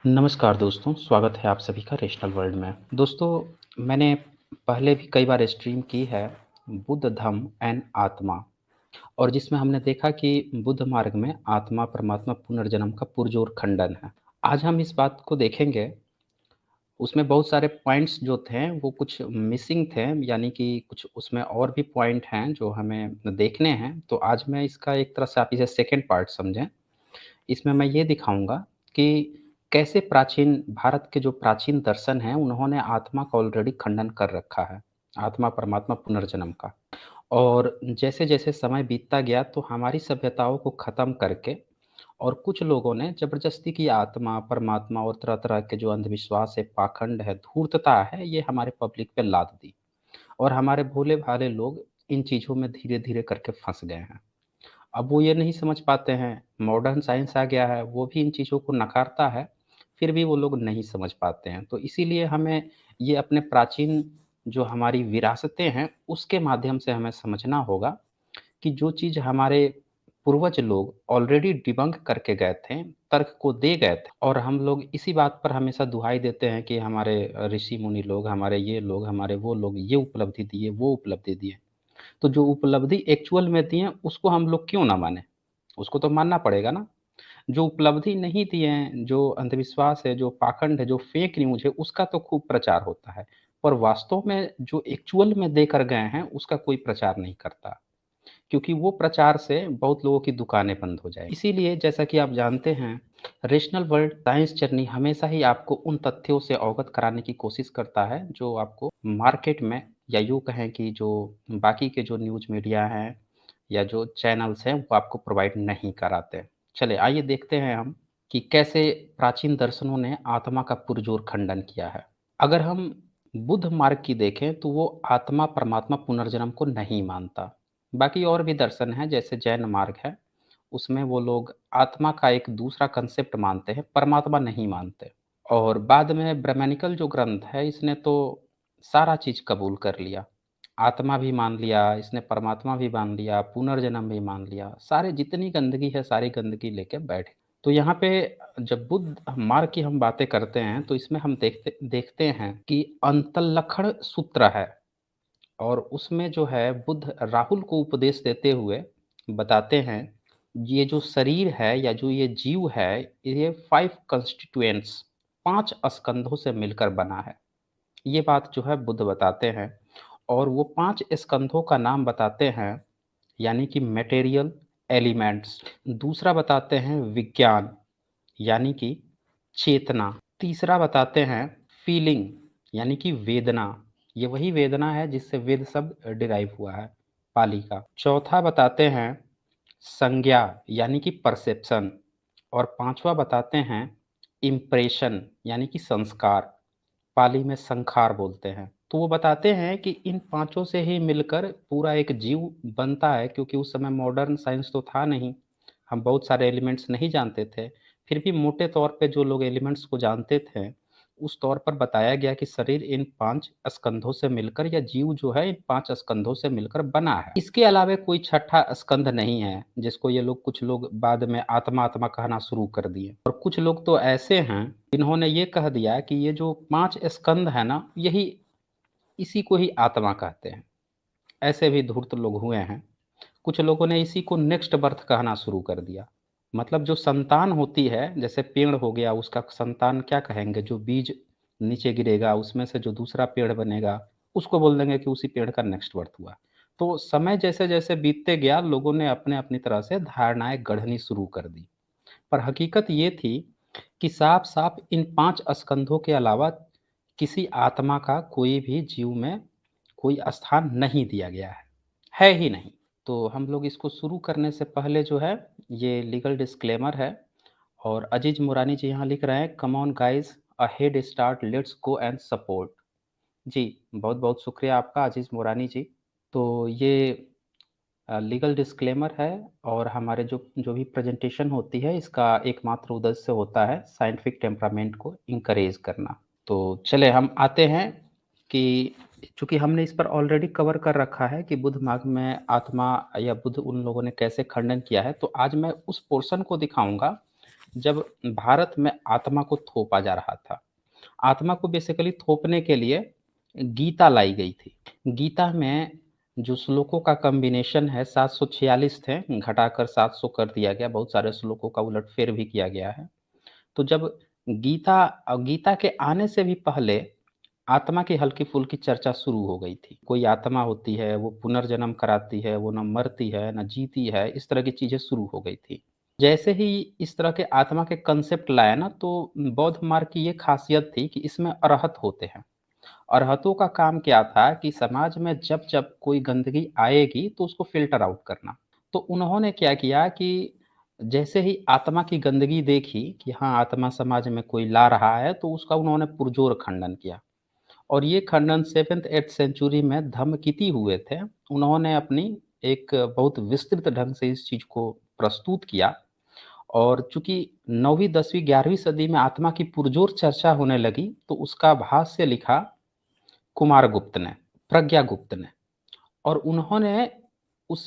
नमस्कार दोस्तों, स्वागत है आप सभी का रेशनल वर्ल्ड में। दोस्तों, मैंने पहले भी कई बार स्ट्रीम की है बुद्ध, धम्म एंड आत्मा और जिसमें हमने देखा कि बुद्ध मार्ग में आत्मा, परमात्मा, पुनर्जन्म का पुरज़ोर खंडन है। आज हम इस बात को देखेंगे, उसमें बहुत सारे पॉइंट्स जो थे वो कुछ मिसिंग थे, यानी कि कुछ उसमें और भी पॉइंट हैं जो हमें देखने हैं। तो आज मैं इसका एक तरह से आप इसे सेकंड पार्ट समझें। इसमें मैं ये दिखाऊँगा कि कैसे प्राचीन भारत के जो प्राचीन दर्शन हैं, उन्होंने आत्मा का ऑलरेडी खंडन कर रखा है, आत्मा, परमात्मा, पुनर्जन्म का। और जैसे-जैसे समय बीतता गया तो हमारी सभ्यताओं को ख़त्म करके और कुछ लोगों ने ज़बरदस्ती की आत्मा, परमात्मा और तरह-तरह के जो अंधविश्वास है, पाखंड है, धूर्तता है, ये हमारे पब्लिक पे लाद दी और हमारे भोले-भाले लोग इन चीज़ों में धीरे-धीरे करके फँस गए हैं। अब वो ये नहीं समझ पाते हैं, मॉडर्न साइंस आ गया है, वो भी इन चीज़ों को नकारता है, फिर भी वो लोग नहीं समझ पाते हैं। तो इसीलिए हमें ये अपने प्राचीन जो हमारी विरासतें हैं, उसके माध्यम से हमें समझना होगा कि जो चीज़ हमारे पूर्वज लोग ऑलरेडी डिबंक करके गए थे, तर्क को दे गए थे और हम लोग इसी बात पर हमेशा दुहाई देते हैं कि हमारे ऋषि-मुनि लोग, हमारे ये लोग, हमारे वो लोग ये उपलब्धि दिए, वो उपलब्धि दिए। तो जो उपलब्धि एक्चुअल में दी हैं, उसको हम लोग क्यों ना मानें? उसको तो मानना पड़ेगा ना। जो उपलब्धि नहीं दिए हैं, जो अंधविश्वास है, जो पाखंड है, जो फेक न्यूज़ है, उसका तो खूब प्रचार होता है। पर वास्तव में जो एक्चुअल में देकर गए हैं, उसका कोई प्रचार नहीं करता। क्योंकि वो प्रचार से बहुत लोगों की दुकानें बंद हो जाएँगी। इसीलिए जैसा कि आप जानते हैं, रेशनल वर्ल्ड साइंस जर्नी हमेशा ही आपको उन तथ्यों से अवगत कराने की कोशिश करता है, जो आपको मार्केट में या यूँ कहें कि जो बाकी के जो न्यूज़ मीडिया हैं या जो चैनल्स हैं, वो आपको प्रोवाइड नहीं कराते। चलिए आइए देखते हैं हम कि कैसे प्राचीन दर्शनों ने आत्मा का पुरज़ोर खंडन किया है। अगर हम बुद्ध मार्ग की देखें, तो वो आत्मा, परमात्मा, पुनर्जन्म को नहीं मानता। बाकी और भी दर्शन हैं जैसे जैन मार्ग है, उसमें वो लोग आत्मा का एक दूसरा कंसेप्ट मानते हैं, परमात्मा नहीं मानते। और बाद में ब्राह्मणिकल जो ग्रंथ है इसने तो सारा चीज़ कबूल कर लिया। आत्मा भी मान लिया, इसने परमात्मा भी मान लिया, पुनर्जन्म भी मान लिया, सारे जितनी गंदगी है सारी गंदगी लेके बैठ गए। तो यहाँ पे जब बुद्ध मार्ग की हम बातें करते हैं तो इसमें हम देखते देखते हैं कि अंतलक्षण सूत्र है। और उसमें जो है बुद्ध राहुल को उपदेश देते हुए बताते हैं, ये जो शरीर है या जो ये जीव है, ये 5 कंस्टिट्यूएंट्स 5 स्कंधों से मिलकर बना है। ये बात जो है बुद्ध बताते हैं और वो 5 स्कंधों का नाम बताते हैं, यानी कि मटेरियल एलिमेंट्स। दूसरा बताते हैं विज्ञान, यानी कि चेतना। तीसरा बताते हैं फीलिंग, यानी कि वेदना। ये वही वेदना है जिससे वेद शब्द डिराइव हुआ है, पाली का। चौथा बताते हैं संज्ञा, यानी कि परसेप्शन। और पाँचवा बताते हैं इम्प्रेशन, यानी कि संस्कार। पाली में संखार बोलते हैं। तो वो बताते हैं कि इन पाँचों से ही मिलकर पूरा एक जीव बनता है, क्योंकि उस समय मॉडर्न साइंस तो था नहीं। हम बहुत सारे एलिमेंट्स नहीं जानते थे। फिर भी मोटे तौर पे जो लोग एलिमेंट्स को जानते थे, उस तौर पर बताया गया कि शरीर इन 5 स्कंधों से मिलकर या जीव जो है इन 5 स्कंधों से मिलकर बना है। इसके अलावा कोई छठा स्कंध नहीं है, जिसको ये लोग कुछ लोग बाद में आत्मा-आत्मा कहना शुरू कर दिए। और कुछ लोग तो ऐसे हैं, जिन्होंने ये कह दिया कि ये जो 5 स्कंध है ना, यही इसी को ही आत्मा कहते हैं। ऐसे भी धूर्त लोग हुए हैं। कुछ लोगों ने इसी को नेक्स्ट बर्थ कहना शुरू कर दिया। मतलब जो संतान होती है, जैसे पेड़ हो गया, उसका संतान क्या कहेंगे? जो बीज नीचे गिरेगा, उसमें से जो दूसरा पेड़ बनेगा, उसको बोल देंगे कि उसी पेड़ का नेक्स्ट बर्थ हुआ। तो समय जैसे-जैसे बीतते गया, लोगों ने अपने-अपनी तरह से धारणाएँ गढ़नी शुरू कर दी। पर हकीकत ये थी कि साफ-साफ इन 5 स्कंधों के अलावा किसी आत्मा का कोई भी जीव में कोई स्थान नहीं दिया गया है ही नहीं। तो हम लोग इसको शुरू करने से पहले जो है, ये लीगल डिस्क्लेमर है और अजीज़ मुरानी जी यहाँ लिख रहे हैं, come on guys a head start, let's go and support. जी, बहुत-बहुत शुक्रिया आपका अजीज़ मुरानी जी। तो ये लीगल डिस्क्लेमर है और हमारे जो जो भी प्रेज़ेंटेशन होती है, इसका एकमात्र उद्देश्य होता है साइंटिफ़िक टेम्परामेंट को एनकरेज करना। तो चलिए हम आते हैं कि चूँकि हमने इस पर ऑलरेडी कवर कर रखा है कि बुद्ध मार्ग में आत्मा या बुद्ध उन लोगों ने कैसे खंडन किया है, तो आज मैं उस पोर्शन को दिखाऊँगा जब भारत में आत्मा को थोपा जा रहा था। आत्मा को बेसिकली थोपने के लिए गीता लाई गई थी। गीता में जो श्लोकों का कॉम्बिनेशन है 746 थे, घटाकर 700 कर दिया गया, बहुत सारे श्लोकों का उलटफेर भी किया गया है। तो जब गीता के आने से भी पहले आत्मा की हल्की-फुल्की चर्चा शुरू हो गई थी। कोई आत्मा होती है, वो पुनर्जन्म कराती है, वो ना मरती है, ना जीती है, इस तरह की चीज़ें शुरू हो गई थी। जैसे ही इस तरह के आत्मा के कांसेप्ट लाया ना, तो बौद्ध मार्ग की ये खासियत थी कि इसमें अरहत होते हैं। अरहतों का काम क्या था कि समाज में जब-जब कोई गंदगी आएगी, तो उसको फ़िल्टर आउट करना। तो उन्होंने क्या किया कि जैसे ही आत्मा की गंदगी देखी कि हाँ, आत्मा समाज में कोई ला रहा है, तो उसका उन्होंने पुरज़ोर खंडन किया। और ये खंडन 7th-8th सेंचुरी में धम्मकिति हुए थे। उन्होंने अपनी एक बहुत विस्तृत ढंग से इस चीज़ को प्रस्तुत किया और चूँकि 9वीं, 10वीं, 11वीं सदी में आत्मा की पुरज़ोर चर्चा होने लगी, तो उसका भाष्य लिखा कुमारगुप्त ने, प्रज्ञागुप्त ने। और उन्होंने उस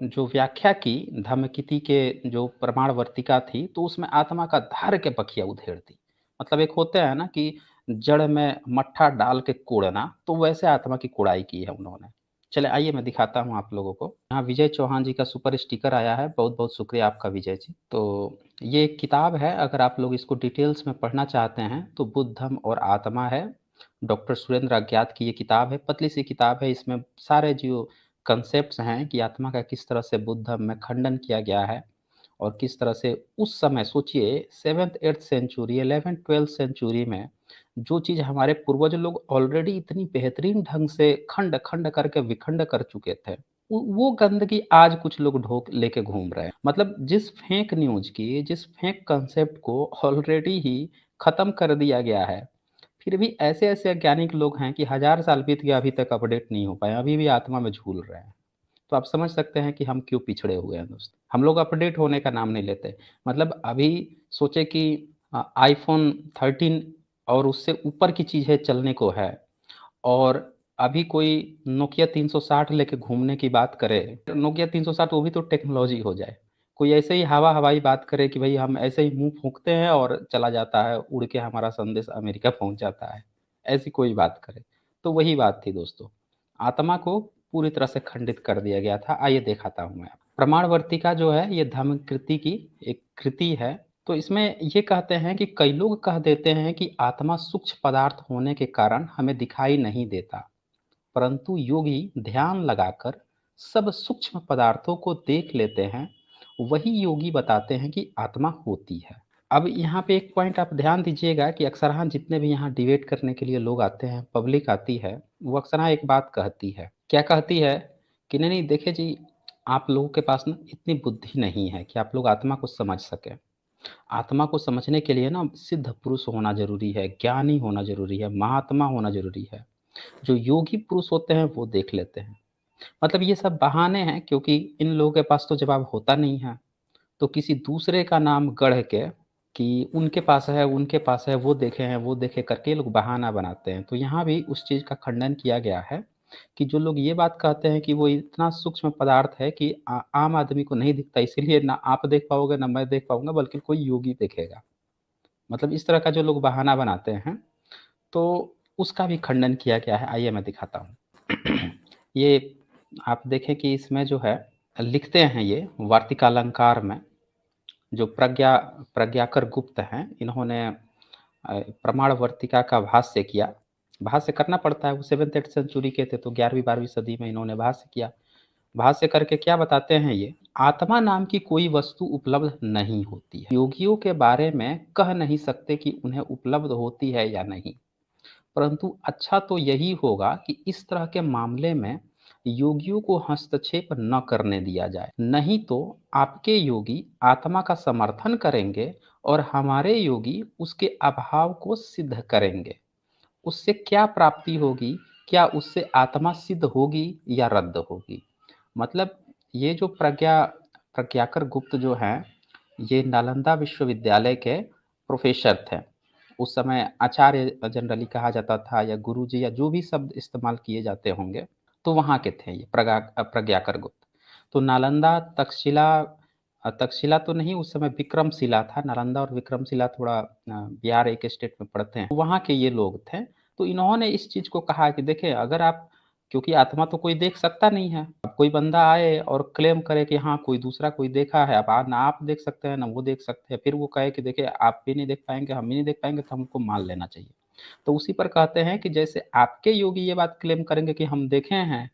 जो व्याख्या की धम्मकिति के जो प्रमाण वर्तिका थी, तो उसमें आत्मा का धार के बखिया उधेड़ दी। मतलब एक होता है ना कि जड़ में मट्ठा डाल के कोड़ना, तो वैसे आत्मा की कोड़ाई की है उन्होंने। चलिए आइए मैं दिखाता हूँ आप लोगों को। यहाँ विजय चौहान जी का सुपर स्टिकर आया है, बहुत-बहुत शुक्रिया आपका विजय जी। तो ये एक किताब है, अगर आप लोग इसको डिटेल्स में पढ़ना चाहते हैं, तो बुद्ध, धम्म और आत्मा है। डॉक्टर सुरेंद्र अज्ञात की ये किताब है, पतली-सी किताब है, इसमें सारे जो कॉन्सेप्ट्स हैं कि आत्मा का किस तरह से बुद्ध धर्म में खंडन किया गया है और किस तरह से उस समय सोचिए 7th-8th सेंचुरी 11th-12th सेंचुरी में जो चीज़ हमारे पूर्वज लोग ऑलरेडी इतनी बेहतरीन ढंग से खंड-खंड करके विखंड कर चुके थे। वो गंदगी आज कुछ लोग ढोक लेके घूम रहे हैं। मतलब जिस फेक न्यूज़ की, जिस फेक कॉन्सेप्ट को ऑलरेडी ही खत्म कर दिया गया है, फिर भी ऐसे-ऐसे अज्ञानिक लोग हैं कि हज़ार साल बीत गए अभी तक अपडेट नहीं हो पाए, अभी भी आत्मा में झूल रहे हैं। तो आप समझ सकते हैं कि हम क्यों पिछड़े हुए हैं दोस्त। हम लोग अपडेट होने का नाम नहीं लेते। मतलब अभी सोचे कि आईफ़ोन 13 और उससे ऊपर की चीज़ें चलने को है और अभी कोई नोकिया 360 लेके घूमने की बात करे, नोकिया 360 वो भी तो टेक्नोलॉजी हो जाए। कोई ऐसे ही हवा-हवाई बात करे कि भई हम ऐसे ही मुँह फूँकते हैं और चला जाता है, उड़ के हमारा संदेश अमेरिका पहुँच जाता है। ऐसी कोई बात करे। तो वही बात थी दोस्तों। आत्मा को पूरी तरह से खंडित कर दिया गया था। आइए दिखाता हूँ मैं आपको। प्रमाण वर्तिका जो है ये धम्मकृति की एक कृति है। तो इसमें ये कहते हैं कि कई लोग कह देते हैं कि आत्मा सूक्ष्म पदार्थ होने के कारण हमें दिखाई नहीं देता। परंतु योगी ध्यान लगाकर सब सूक्ष्म पदार्थों को देख लेते हैं, वही योगी बताते हैं कि आत्मा होती है। अब यहाँ पे एक पॉइंट आप ध्यान दीजिएगा कि अक्सरहां जितने भी यहाँ डिबेट करने के लिए लोग आते हैं, पब्लिक आती है, वो अक्सरहां एक बात कहती है। क्या कहती है कि नहीं नहीं देखिए जी, आप लोगों के पास ना इतनी बुद्धि नहीं है कि आप लोग आत्मा को समझ सकें। आत्मा को समझने के लिए ना सिद्ध पुरुष होना ज़रूरी है, ज्ञानी होना ज़रूरी है, महात्मा होना ज़रूरी है। जो योगी पुरुष होते हैं वो देख लेते हैं। मतलब ये सब बहाने हैं क्योंकि इन लोगों के पास तो जवाब होता नहीं है। तो किसी दूसरे का नाम गढ़ के कि उनके पास है, वो देखे करके ये लोग बहाना बनाते हैं। तो यहाँ भी उस चीज़ का खंडन किया गया है कि जो लोग ये बात कहते हैं कि वो इतना सूक्ष्म पदार्थ है कि आम आदमी को नहीं दिखता, इसीलिए ना आप देख पाओगे, ना मैं देख पाऊँगा, बल्कि कोई योगी देखेगा। मतलब इस तरह का जो लोग बहाना बनाते हैं, तो उसका भी खंडन किया गया है। आइए मैं दिखाता हूँ। ये आप देखें कि इसमें जो है लिखते हैं ये वार्तिकालंकार में जो प्रज्ञाकर गुप्त हैं, इन्होंने प्रमाण वर्तिका का भाष्य किया। भाष्य करना पड़ता है, वो 7th-8th सेंचुरी के थे, तो 11वीं-12वीं सदी में इन्होंने भाष्य किया। भाष्य करके क्या बताते हैं ये, आत्मा नाम की कोई वस्तु उपलब्ध नहीं होती है। योगियों के बारे में कह नहीं सकते कि उन्हें उपलब्ध होती है या नहीं। परंतु अच्छा तो यही होगा कि इस तरह के मामले में योगियों को हस्तक्षेप न करने दिया जाए, नहीं तो आपके योगी आत्मा का समर्थन करेंगे और हमारे योगी उसके अभाव को सिद्ध करेंगे। उससे क्या प्राप्ति होगी? क्या उससे आत्मा सिद्ध होगी या रद्द होगी? मतलब ये जो प्रज्ञाकर गुप्त जो हैं, ये नालंदा विश्वविद्यालय के प्रोफ़ेसर थे। उस समय आचार्य जनरली कहा जाता था या गुरुजी या जो भी शब्द इस्तेमाल किए जाते होंगे, तो वहाँ के थे ये प्रज्ञाकर गुप्त। तो नालंदा, तक्षशिला तक्षशिला तो नहीं, उस समय विक्रमशिला था, नालंदा और विक्रमशिला थोड़ा बिहार एक स्टेट में पड़ते हैं। वहाँ के ये लोग थे, तो इन्होंने इस चीज़ को कहा कि देखिए अगर आप, क्योंकि आत्मा तो कोई देख सकता नहीं है। अब कोई बंदा आए और क्लेम करे कि हाँ, कोई दूसरा कोई देखा है, अब ना आप देख सकते हैं, ना वो देख सकते हैं, फिर वो कहे कि देखिए आप भी नहीं देख पाएँगे, हम भी नहीं देख पाएँगे, तो हमको मान लेना चाहिए। तो उसी पर कहते हैं कि जैसे आपके योगी ये बात क्लेम करेंगे कि हम देखे हैं,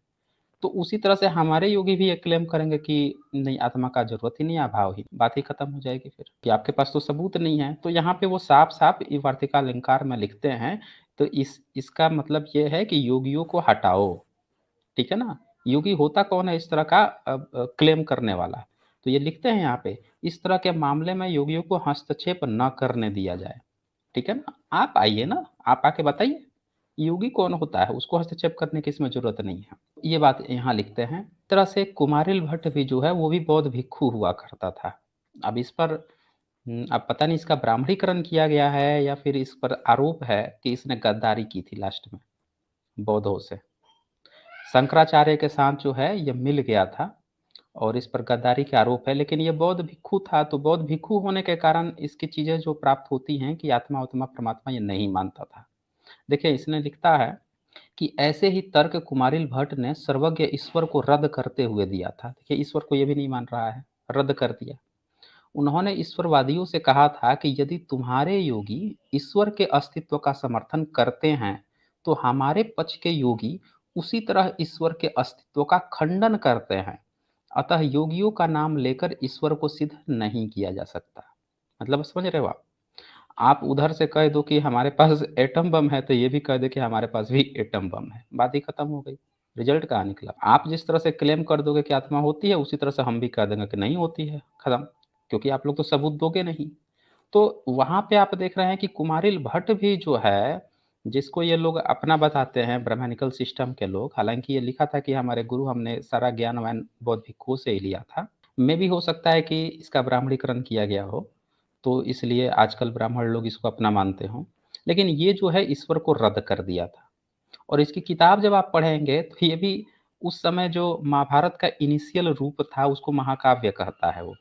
तो उसी तरह से हमारे योगी भी ये क्लेम करेंगे कि नहीं, आत्मा का ज़रूरत ही नहीं है, अभाव ही, बात ही खत्म हो जाएगी फिर, कि आपके पास तो सबूत नहीं है। तो यहाँ पे वो साफ-साफ ये वार्तिका अलंकार में लिखते हैं, तो इसका मतलब ये है कि योगियों को हटाओ, ठीक है ना? योगी होता कौन है इस तरह का क्लेम करने वाला? तो ये लिखते हैं यहाँ पे, इस तरह के मामले में योगियों को हस्तक्षेप ना करने दिया जाए, ठीक है ना? आप आइए ना, आप आके बताइए, योगी कौन होता है? उसको हस्तक्षेप करने की इसमें ज़रूरत नहीं है। ये बात यहाँ लिखते हैं। इस तरह से कुमारिल भट्ट भी जो है, वो भी बौद्ध भिक्षु हुआ करता था। अब इस पर अब पता नहीं इसका ब्राह्मणीकरण किया गया है या फिर इस पर आरोप है कि इसने गद्दारी की थी लास्ट में, बौद्धों से। शंकराचार्य के साथ जो है ये मिल गया था और इस पर गद्दारी के आरोप है, लेकिन ये बौद्ध भिक्षु था, तो बौद्ध भिक्षु होने के कारण इसकी चीज़ें जो प्राप्त होती हैं कि आत्मा-वात्मा, परमात्मा ये नहीं मानता था। देखिए इसने लिखता है कि ऐसे ही तर्क कुमारिल भट्ट ने सर्वज्ञ ईश्वर को रद्द करते हुए दिया था। देखिए ईश्वर को ये भी नहीं मान रहा है, रद्द कर दिया। उन्होंने ईश्वरवादियों से कहा था कि यदि तुम्हारे योगी ईश्वर के अस्तित्व का समर्थन करते हैं, तो हमारे पक्ष के योगी उसी तरह ईश्वर के अस्तित्व का खंडन करते हैं। अतः योगियों का नाम लेकर ईश्वर को सिद्ध नहीं किया जा सकता। मतलब समझ रहे हो आप? आप उधर से कह दो कि हमारे पास एटम बम है, तो ये भी कह दे कि हमारे पास भी एटम बम है। बात ही खत्म हो गई। रिज़ल्ट कहाँ निकला? आप जिस तरह से क्लेम कर दोगे कि आत्मा होती है, उसी तरह से हम भी कह देंगे कि नहीं होती है, खत्म। क्योंकि आप लोग तो सबूत दोगे नहीं। तो वहाँ पे आप देख रहे हैं कि कुमारिल भट्ट भी जो है, जिसको ये लोग अपना बताते हैं ब्राह्मणिकल सिस्टम के लोग, हालाँकि ये लिखा था कि हमारे गुरु, हमने सारा ज्ञान-वान बौद्ध भिक्षुओं से ही लिया था। मेबी हो सकता है कि इसका ब्राह्मणीकरण किया गया हो, तो इसलिए आजकल ब्राह्मण लोग इसको अपना मानते हों। लेकिन ये जो है ईश्वर को रद्द कर दिया था और इसकी किताब जब आप पढ़ेंगे तो ये भी उस समय जो महाभारत का इनिशियल रूप था, उसको महाकाव्य कहता है वो।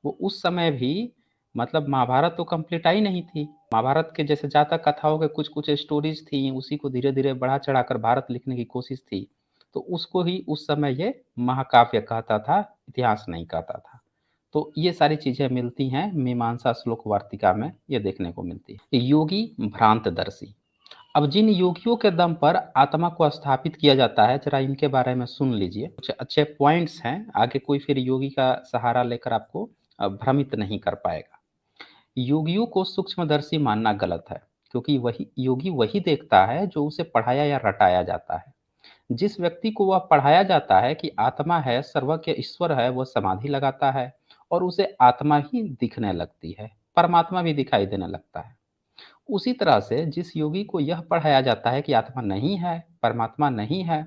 वो उस समय भी, मतलब महाभारत तो कंप्लीट आई नहीं थी। महाभारत के जैसे जातक कथाओं के कुछ-कुछ स्टोरीज़ थी, उसी को धीरे-धीरे बढ़ा-चढ़ाकर भारत लिखने की कोशिश थी। तो उसको ही उस समय ये महाकाव्य कहता था, इतिहास नहीं कहता था। तो ये सारी चीज़ें मिलती हैं मीमांसा श्लोक वार्तिका में, ये देखने को मिलती है। योगी भ्रांतदर्शी। अब जिन योगियों के दम पर आत्मा को स्थापित किया जाता है, ज़रा इनके बारे में सुन लीजिए। कुछ अच्छे पॉइंट्स हैं, आगे कोई फिर योगी का सहारा लेकर आपको भ्रमित नहीं कर पाएगा। योगियों को सूक्ष्मदर्शी मानना गलत है, क्योंकि वही योगी वही देखता है जो उसे पढ़ाया या रटाया जाता है। जिस व्यक्ति को वह पढ़ाया जाता है कि आत्मा है, सर्वज्ञ ईश्वर है, वह समाधि लगाता है और उसे आत्मा ही दिखने लगती है, परमात्मा भी दिखाई देने लगता है। उसी तरह से जिस योगी को यह पढ़ाया जाता है कि आत्मा नहीं है, परमात्मा नहीं है,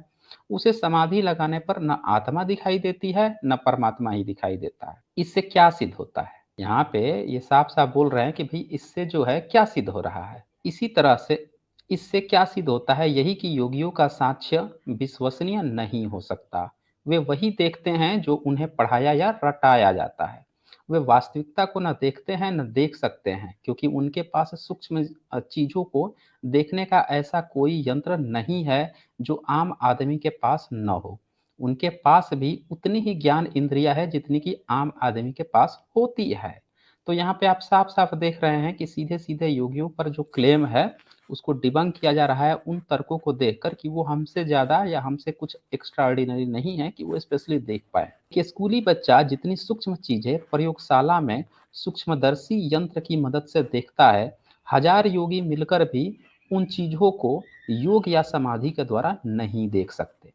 उसे समाधि लगाने पर न आत्मा दिखाई देती है, न परमात्मा ही दिखाई देता है। इससे क्या सिद्ध होता है? यहाँ पे ये साफ-साफ बोल रहे हैं कि भई इससे जो है क्या सिद्ध हो रहा है? इसी तरह से इससे क्या सिद्ध होता है? यही कि योगियों का साक्ष्य विश्वसनीय नहीं हो सकता। वे वही देखते हैं जो उन्हें पढ़ाया या रटाया जाता है। वे वास्तविकता को ना देखते हैं, ना देख सकते हैं, क्योंकि उनके पास सूक्ष्म चीज़ों को देखने का ऐसा कोई यंत्र नहीं है, जो आम आदमी के पास न हो। उनके पास भी उतनी ही ज्ञान इंद्रियाँ है, जितनी कि आम आदमी के पास होती है। तो यहाँ पे आप साफ-साफ देख रहे हैं कि सीधे-सीधे योगियों पर जो क्लेम है, उसको डिबंक किया जा रहा है उन तर्कों को देखकर कि वो हमसे ज़्यादा या हमसे कुछ एक्स्ट्राऑर्डिनरी नहीं है कि वो स्पेशली देख पाएँ। कि स्कूली बच्चा जितनी सूक्ष्म चीज़ें प्रयोगशाला में सूक्ष्मदर्शी यंत्र की मदद से देखता है, हज़ार योगी मिलकर भी उन चीज़ों को योग या समाधि के द्वारा नहीं देख सकते।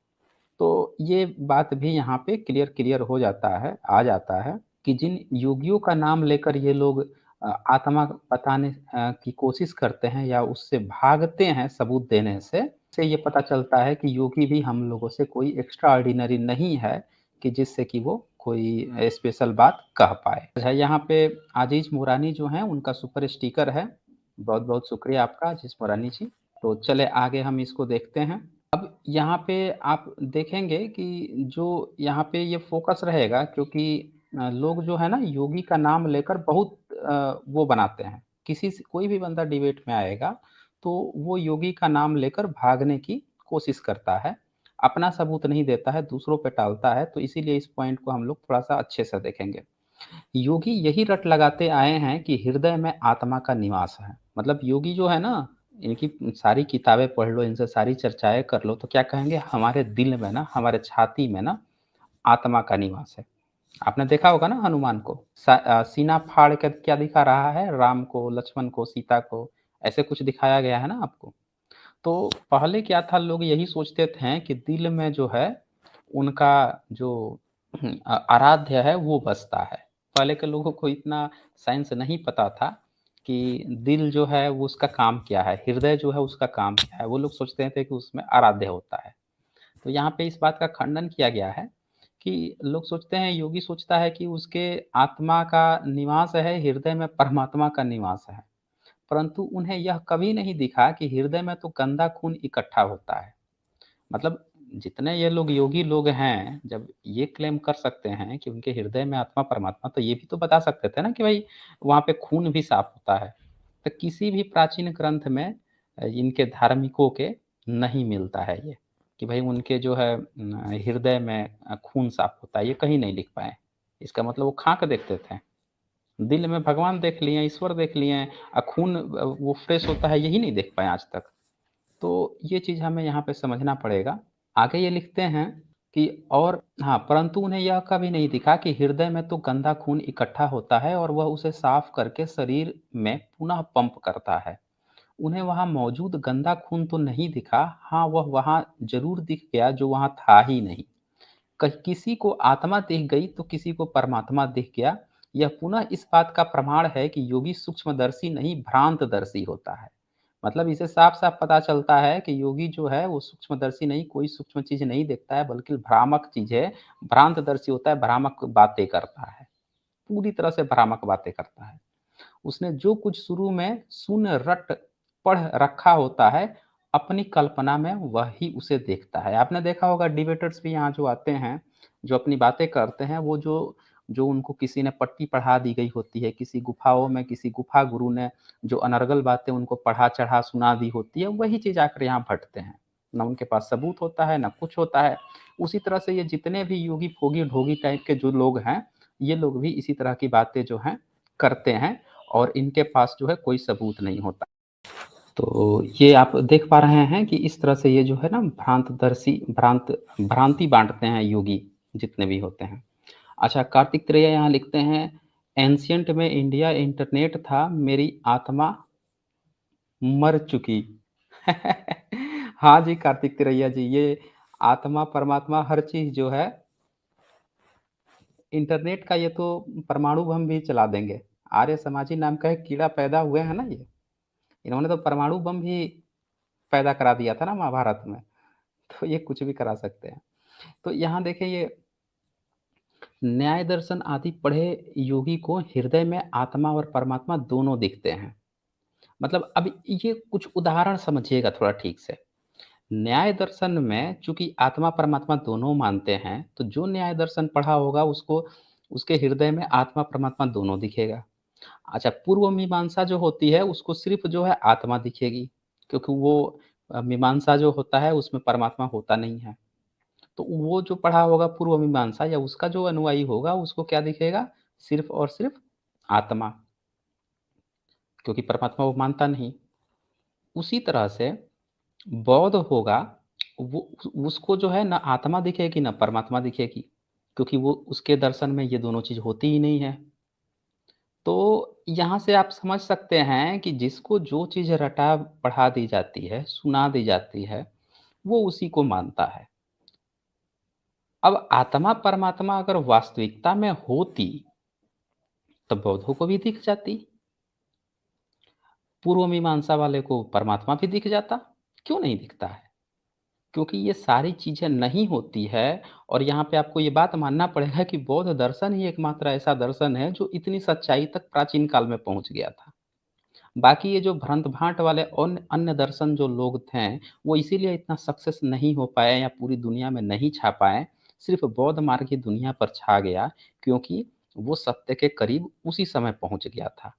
तो ये बात भी यहाँ पे क्लियर क्लियर हो जाता है, आ जाता है कि जिन योगियों का नाम लेकर ये लोग आत्मा बताने की कोशिश करते हैं या उससे भागते हैं सबूत देने से ये पता चलता है कि योगी भी हम लोगों से कोई एक्स्ट्रा ऑर्डिनरी नहीं है कि जिससे कि वो कोई स्पेशल बात कह पाए। अच्छा, यहाँ पे आजीज़ मुरानी जो हैं, उनका सुपर स्टिकर है। बहुत-बहुत शुक्रिया आपका आजीज़ मुरानी जी। तो चलें आगे हम इसको देखते हैं। अब यहाँ पे आप देखेंगे कि जो यहाँ पे ये फ़ोकस रहेगा, क्योंकि लोग जो है ना योगी का नाम लेकर बहुत वो बनाते हैं। किसी से कोई भी बंदा डिबेट में आएगा, तो वो योगी का नाम लेकर भागने की कोशिश करता है। अपना सबूत नहीं देता है, दूसरों पे टालता है, तो इसीलिए इस पॉइंट को हम लोग थोड़ा-सा अच्छे से देखेंगे। योगी यही रट लगाते आए हैं कि हृदय में आत्मा का निवास है। मतलब योगी जो है ना, इनकी सारी किताबें पढ़ लो, इनसे सारी चर्चाएँ कर लो, तो क्या कहेंगे हमारे दिल में ना, हमारे छाती में ना आत्मा का निवास है। आपने देखा होगा ना हनुमान को सीना फाड़ कर क्या दिखा रहा है, राम को, लक्ष्मण को, सीता को, ऐसे कुछ दिखाया गया है ना आपको। तो पहले क्या था, लोग यही सोचते थे कि दिल में जो है उनका जो आराध्य है वो बसता है। पहले के लोगों को इतना साइंस नहीं पता था कि दिल जो है वो उसका काम क्या है, हृदय जो है उसका काम क्या है। वो लोग सोचते थे कि उसमें आराध्य होता है। तो यहाँ पे इस बात का खंडन किया गया है कि लोग सोचते हैं, योगी सोचता है कि उसके आत्मा का निवास है, हृदय में परमात्मा का निवास है। परंतु उन्हें यह कभी नहीं दिखा कि हृदय में तो गंदा खून इकट्ठा होता है। मतलब जितने ये लोग योगी लोग हैं, जब ये क्लेम कर सकते हैं कि उनके हृदय में आत्मा परमात्मा, तो ये भी तो बता सकते थे ना कि भाई वहाँ पे खून भी साफ होता है। तो किसी भी प्राचीन ग्रंथ में इनके धार्मिकों के नहीं मिलता है ये, कि भाई उनके जो है हृदय में खून साफ होता है, ये कहीं नहीं लिख पाए। इसका मतलब वो खाक देखते थे। दिल में भगवान देख लिए, ईश्वर देख लिए, खून वो फ्रेश होता है, यही नहीं देख पाए आज तक। तो ये चीज़ हमें यहाँ पे समझना पड़ेगा। आगे ये लिखते हैं कि और हाँ, परंतु उन्हें यह कभी नहीं दिखा कि हृदय में तो गंदा खून इकट्ठा होता है और वह उसे साफ करके शरीर में पुनः पंप करता है। उन्हें वहाँ मौजूद गंदा खून तो नहीं दिखा, हाँ, वह वहाँ ज़रूर दिख गया जो वहाँ था ही नहीं। किसी को आत्मा दिख गई तो किसी को परमात्मा दिख गया। यह पुनः इस बात का प्रमाण है कि योगी सूक्ष्मदर्शी नहीं भ्रांतदर्शी होता है। मतलब इसे साफ-साफ पता चलता है कि योगी जो है वो सूक्ष्मदर्शी नहीं, कोई सूक्ष्म चीज़ नहीं देखता है, बल्कि भ्रामक चीज़ें, भ्रांतदर्शी होता है, भ्रामक बातें करता है। पूरी तरह से भ्रामक बातें करता है। उसने जो कुछ शुरू में सुन रट पढ़ रखा होता है, अपनी कल्पना में वही उसे देखता है। आपने देखा होगा डिबेटर्स भी यहाँ जो आते हैं, जो अपनी बातें करते हैं, वो जो जो उनको किसी ने पट्टी पढ़ा दी गई होती है, किसी गुफ़ाओं में किसी गुफ़ा गुरु ने जो अनर्गल बातें उनको पढ़ा-चढ़ा सुना दी होती है, वही चीज़ आकर यहाँ भटते हैं। ना उनके पास सबूत होता है, ना कुछ होता है। उसी तरह से ये जितने भी योगी, फोगी, ढोंगी टाइप के जो लोग हैं, ये लोग भी इसी तरह की बातें जो हैं करते हैं और इनके पास जो है कोई सबूत नहीं होता। तो ये आप देख पा रहे हैं कि इस तरह से ये जो है ना भ्रांति बाँटते हैं योगी, जितने भी होते हैं। अच्छा, कार्तिक त्रेया यहाँ लिखते हैं, एंशिएंट में इंडिया इंटरनेट था, मेरी आत्मा मर चुकी। हाँ जी, कार्तिक तिरैया जी, ये आत्मा, परमात्मा हर चीज़ जो है इंटरनेट का, ये तो परमाणु बम भी चला देंगे। आर्य समाजी नाम का एक कीड़ा पैदा हुए हैं ना ये, इन्होंने तो परमाणु बम भी पैदा करा दिया था ना महाभारत में, तो ये कुछ भी करा सकते हैं। तो यहाँ देखिए, ये न्याय दर्शन आदि पढ़े योगी को हृदय में आत्मा और परमात्मा दोनों दिखते हैं। मतलब अब ये कुछ उदाहरण समझिएगा थोड़ा ठीक से। न्याय दर्शन में चूँकि आत्मा परमात्मा दोनों मानते हैं, तो जो न्याय दर्शन पढ़ा होगा उसको उसके हृदय में आत्मा परमात्मा दोनों दिखेगा। अच्छा, पूर्व मीमांसा जो होती है उसको सिर्फ़ जो है आत्मा दिखेगी, क्योंकि वो मीमांसा जो होता है उसमें परमात्मा होता नहीं है। तो वो जो पढ़ा होगा पूर्व मीमांसा, या उसका जो अनुयायी होगा उसको क्या दिखेगा? सिर्फ़ और सिर्फ़ आत्मा, क्योंकि परमात्मा वो मानता नहीं। उसी तरह से बौद्ध होगा, वो उसको जो है ना आत्मा दिखेगी ना परमात्मा दिखेगी, क्योंकि वो उसके दर्शन में ये दोनों चीज़ होती ही नहीं है। तो यहाँ से आप समझ सकते हैं कि जिसको जो चीज़ रटा पढ़ा दी जाती है, सुना दी जाती है, वो उसी को मानता है। अब आत्मा परमात्मा अगर वास्तविकता में होती, तो बौद्धों को भी दिख जाती, पूर्व मीमांसा वाले को परमात्मा भी दिख जाता, क्यों नहीं दिखता है? क्योंकि ये सारी चीज़ें नहीं होती है, और यहाँ पे आपको ये बात मानना पड़ेगा कि बौद्ध दर्शन ही एकमात्र ऐसा दर्शन है जो इतनी सच्चाई तक प्राचीन काल में पहुँच गया था। बाकी ये जो भ्रंट-भांट वाले अन्य अन्य दर्शन जो लोग थे, वो इसीलिए इतना सक्सेस नहीं हो पाए या पूरी दुनिया में नहीं छा पाए, सिर्फ़ बौद्ध मार्ग ही दुनिया पर छा गया, क्योंकि वो सत्य के करीब उसी समय पहुँच गया था।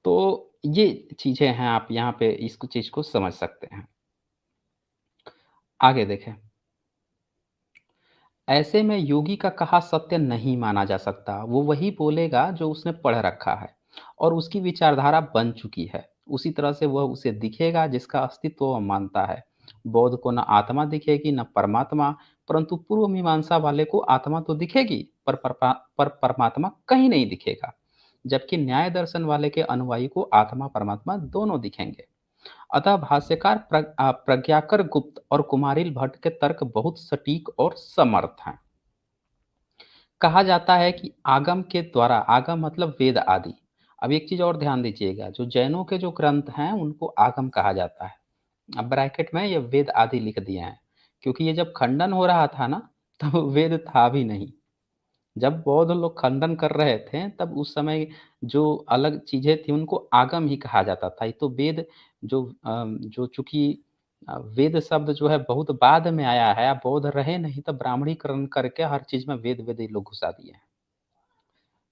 तो ये चीज़ें हैं, आप यहाँ पे इस चीज़ को समझ सकते हैं। आगे देखें। ऐसे में योगी का कहा सत्य नहीं माना जा सकता। वो वही बोलेगा जो उसने पढ़ रखा है और उसकी विचारधारा बन चुकी है। उसी तरह से वह उसे दिखेगा जिसका अस्तित्व वह मानता है। बौद्ध को न आत्मा दिखेगी न परमात्मा, परंतु पूर्व मीमांसा वाले को आत्मा तो दिखेगी, पर परमात्मा कहीं नहीं दिखेगा। जबकि न्याय दर्शन वाले के अनुयायी को आत्मा परमात्मा दोनों दिखेंगे। अतः भाष्यकार प्रज्ञाकर गुप्त और कुमारिल भट्ट के तर्क बहुत सटीक और समर्थ हैं। कहा जाता है कि आगम के द्वारा, आगम मतलब वेद आदि। अब एक चीज और ध्यान दीजिएगा, जो जैनों के जो ग्रंथ हैं उनको आगम कहा जाता है। अब ब्रैकेट में ये वेद आदि लिख दिए हैं, क्योंकि ये जब खंडन हो रहा था ना, तब वेद था भी नहीं। जब बौद्ध लोग खंडन कर रहे थे तब उस समय जो अलग चीजें थी उनको आगम ही कहा जाता था। ये तो वेद जो चूंकि वेद शब्द जो है बहुत बाद में आया है, अब बौद्ध रहे नहीं तब ब्राह्मणीकरण करके हर चीज में वेद वेद ये लोग घुसा दिए हैं।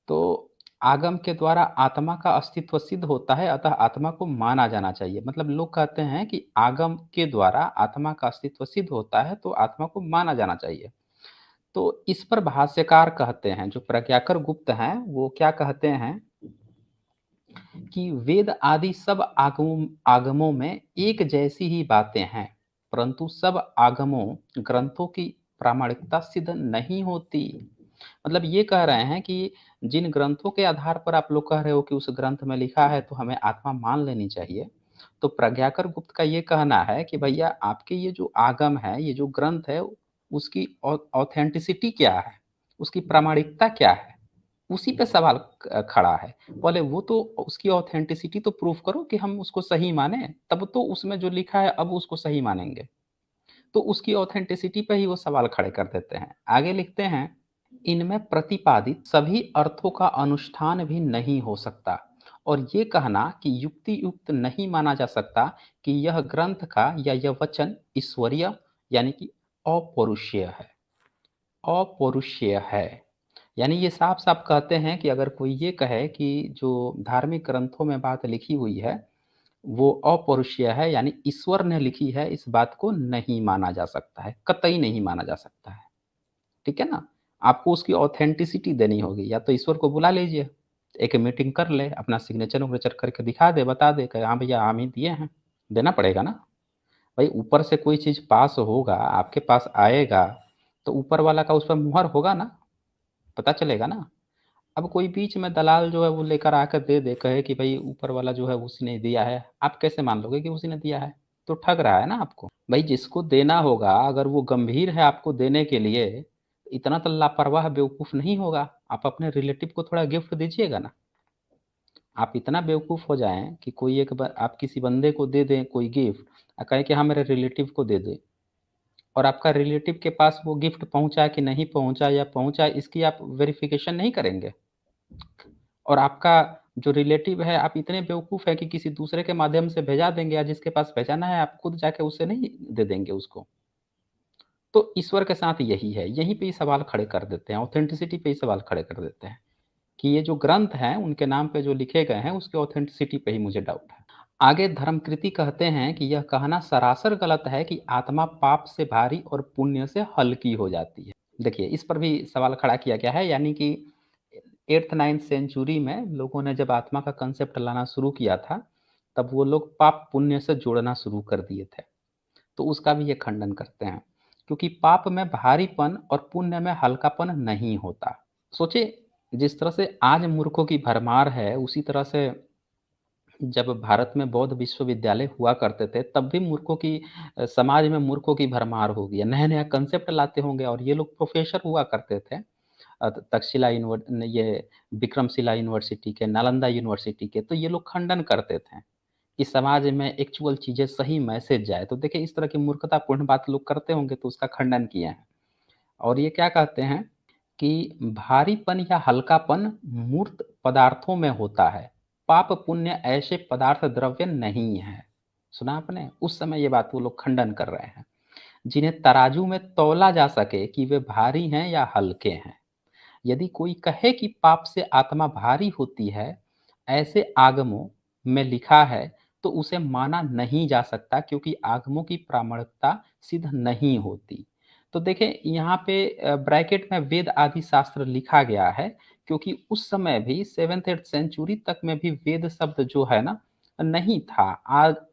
तो आगम के द्वारा आत्मा का अस्तित्व सिद्ध होता है, अतः आत्मा को माना जाना चाहिए। मतलब लोग कहते हैं कि आगम के द्वारा आत्मा का अस्तित्व सिद्ध होता है तो आत्मा को माना जाना चाहिए। तो इस पर भाष्यकार कहते हैं, जो प्रज्ञाकर गुप्त हैं, वो क्या कहते हैं कि वेद आदि सब आगमों में एक जैसी ही बातें हैं, परंतु सब आगमों ग्रंथों की प्रामाणिकता सिद्ध नहीं होती। मतलब ये कह रहे हैं कि जिन ग्रंथों के आधार पर आप लोग कह रहे हो कि उस ग्रंथ में लिखा है तो हमें आत्मा मान लेनी चाहिए, तो प्रज्ञाकर गुप्त का ये कहना है कि भैया आपके ये जो आगम है, ये जो ग्रंथ है, उसकी ऑथेंटिसिटी क्या है, उसकी प्रामाणिकता क्या है, उसी पे सवाल खड़ा है। पहले वो तो उसकी ऑथेंटिसिटी तो प्रूफ करो कि हम उसको सही माने, तब तो उसमें जो लिखा है अब उसको सही मानेंगे। तो उसकी ऑथेंटिसिटी पे ही वो सवाल खड़े कर देते हैं। आगे लिखते हैं, इनमें प्रतिपादित सभी अर्थों का अनुष्ठान भी नहीं हो सकता, और ये कहना कि युक्ति युक्त नहीं माना जा सकता कि यह ग्रंथ का या यह वचन ईश्वरीय यानी कि अपौरुषीय है। अपौरुषीय है यानी ये साफ साफ कहते हैं कि अगर कोई ये कहे कि जो धार्मिक ग्रंथों में बात लिखी हुई है वो अपौरुषीय है, यानी ईश्वर ने लिखी है, इस बात को नहीं माना जा सकता है, कतई नहीं माना जा सकता है। ठीक है ना? आपको उसकी ऑथेंटिसिटी देनी होगी, या तो ईश्वर को बुला लीजिए, एक मीटिंग कर ले, अपना सिग्नेचर विग्नेचर करके दिखा दे, बता दे कि हाँ भैया हम ही दिए हैं। देना पड़ेगा ना। भाई ऊपर से कोई चीज़ पास होगा, आपके पास आएगा, तो ऊपर वाला का उस पर मुहर होगा ना, पता चलेगा ना। अब कोई बीच में दलाल जो है वो लेकर आकर दे दे, कहे कि भाई ऊपर वाला जो है उसी ने दिया है, आप कैसे मान लोगे कि उसी ने दिया है? तो ठग रहा है ना आपको। भाई जिसको देना होगा अगर वो गंभीर है आपको देने के लिए, इतना तो लापरवाह बेवकूफ नहीं होगा। आप अपने रिलेटिव को थोड़ा गिफ्ट दीजिएगा ना। आप इतना बेवकूफ हो जाएं कि कोई आप किसी बंदे को दे दें कोई गिफ्ट और कहें कि हाँ मेरे रिलेटिव को दे दे, और आपका रिलेटिव के पास वो गिफ्ट पहुंचा कि नहीं पहुंचा, या पहुंचा इसकी आप वेरिफिकेशन नहीं करेंगे। और आपका जो रिलेटिव है, आप इतने बेवकूफ़ हैं कि किसी दूसरे के माध्यम से भेजा देंगे, या जिसके पास भेजाना है आप खुद जाके उससे नहीं दे देंगे उसको। तो ईश्वर के साथ यही है, यहीं पे ही सवाल खड़े कर देते हैं, ऑथेंटिसिटी पे ही सवाल खड़े कर देते हैं कि ये जो ग्रंथ हैं उनके नाम पे जो लिखे गए हैं उसकी ऑथेंटिसिटी पे ही मुझे डाउट है। आगे धर्मकृति कहते हैं कि यह कहना सरासर गलत है कि आत्मा पाप से भारी और पुण्य से हल्की हो जाती है। देखिए इस पर भी सवाल खड़ा किया गया है, यानी कि 8th 9th सेंचुरी में लोगों ने जब आत्मा का कंसेप्ट लाना शुरू किया था, तब वो लोग पाप पुण्य से जोड़ना शुरू कर दिए थे। तो उसका भी ये खंडन करते हैं, क्योंकि पाप में भारीपन और पुण्य में हल्कापन नहीं होता। सोचिए, जिस तरह से आज मूर्खों की भरमार है, उसी तरह से जब भारत में बौद्ध विश्वविद्यालय हुआ करते थे, तब भी मूर्खों की समाज में मूर्खों की भरमार होगी। नया-नया कंसेप्ट लाते होंगे, और ये लोग प्रोफ़ेसर हुआ करते थे। तक्षशिला ये विक्रमशिला यूनिवर्सिटी के, नालंदा यूनिवर्सिटी के, तो ये लोग खंडन करते थे कि समाज में एक्चुअल चीज़ें सही मैसेज जाए। तो देखिए इस तरह की मूर्खतापूर्ण बात लोग करते होंगे तो उसका खंडन किए हैं। और ये क्या कहते हैं कि भारीपन या हल्कापन मूर्त पदार्थों में होता है। पाप पुण्य ऐसे पदार्थ द्रव्य नहीं है। सुना आपने? उस समय ये बात वो लोग खंडन कर रहे हैं। जिन्हें तराजू में तौला जा सके कि वे भारी हैं या हल्के हैं। यदि कोई कहे कि पाप से आत्मा भारी होती है, ऐसे आगमों में लिखा है, तो उसे माना नहीं जा सकता क्योंकि आगमों की प्रामाणिकता सिद्ध नहीं होती। तो देखें यहाँ पे ब्रैकेट में वेद आदि शास्त्र लिखा गया है क्योंकि उस समय भी 7th-8th सेंचुरी तक में भी वेद शब्द जो है ना नहीं था।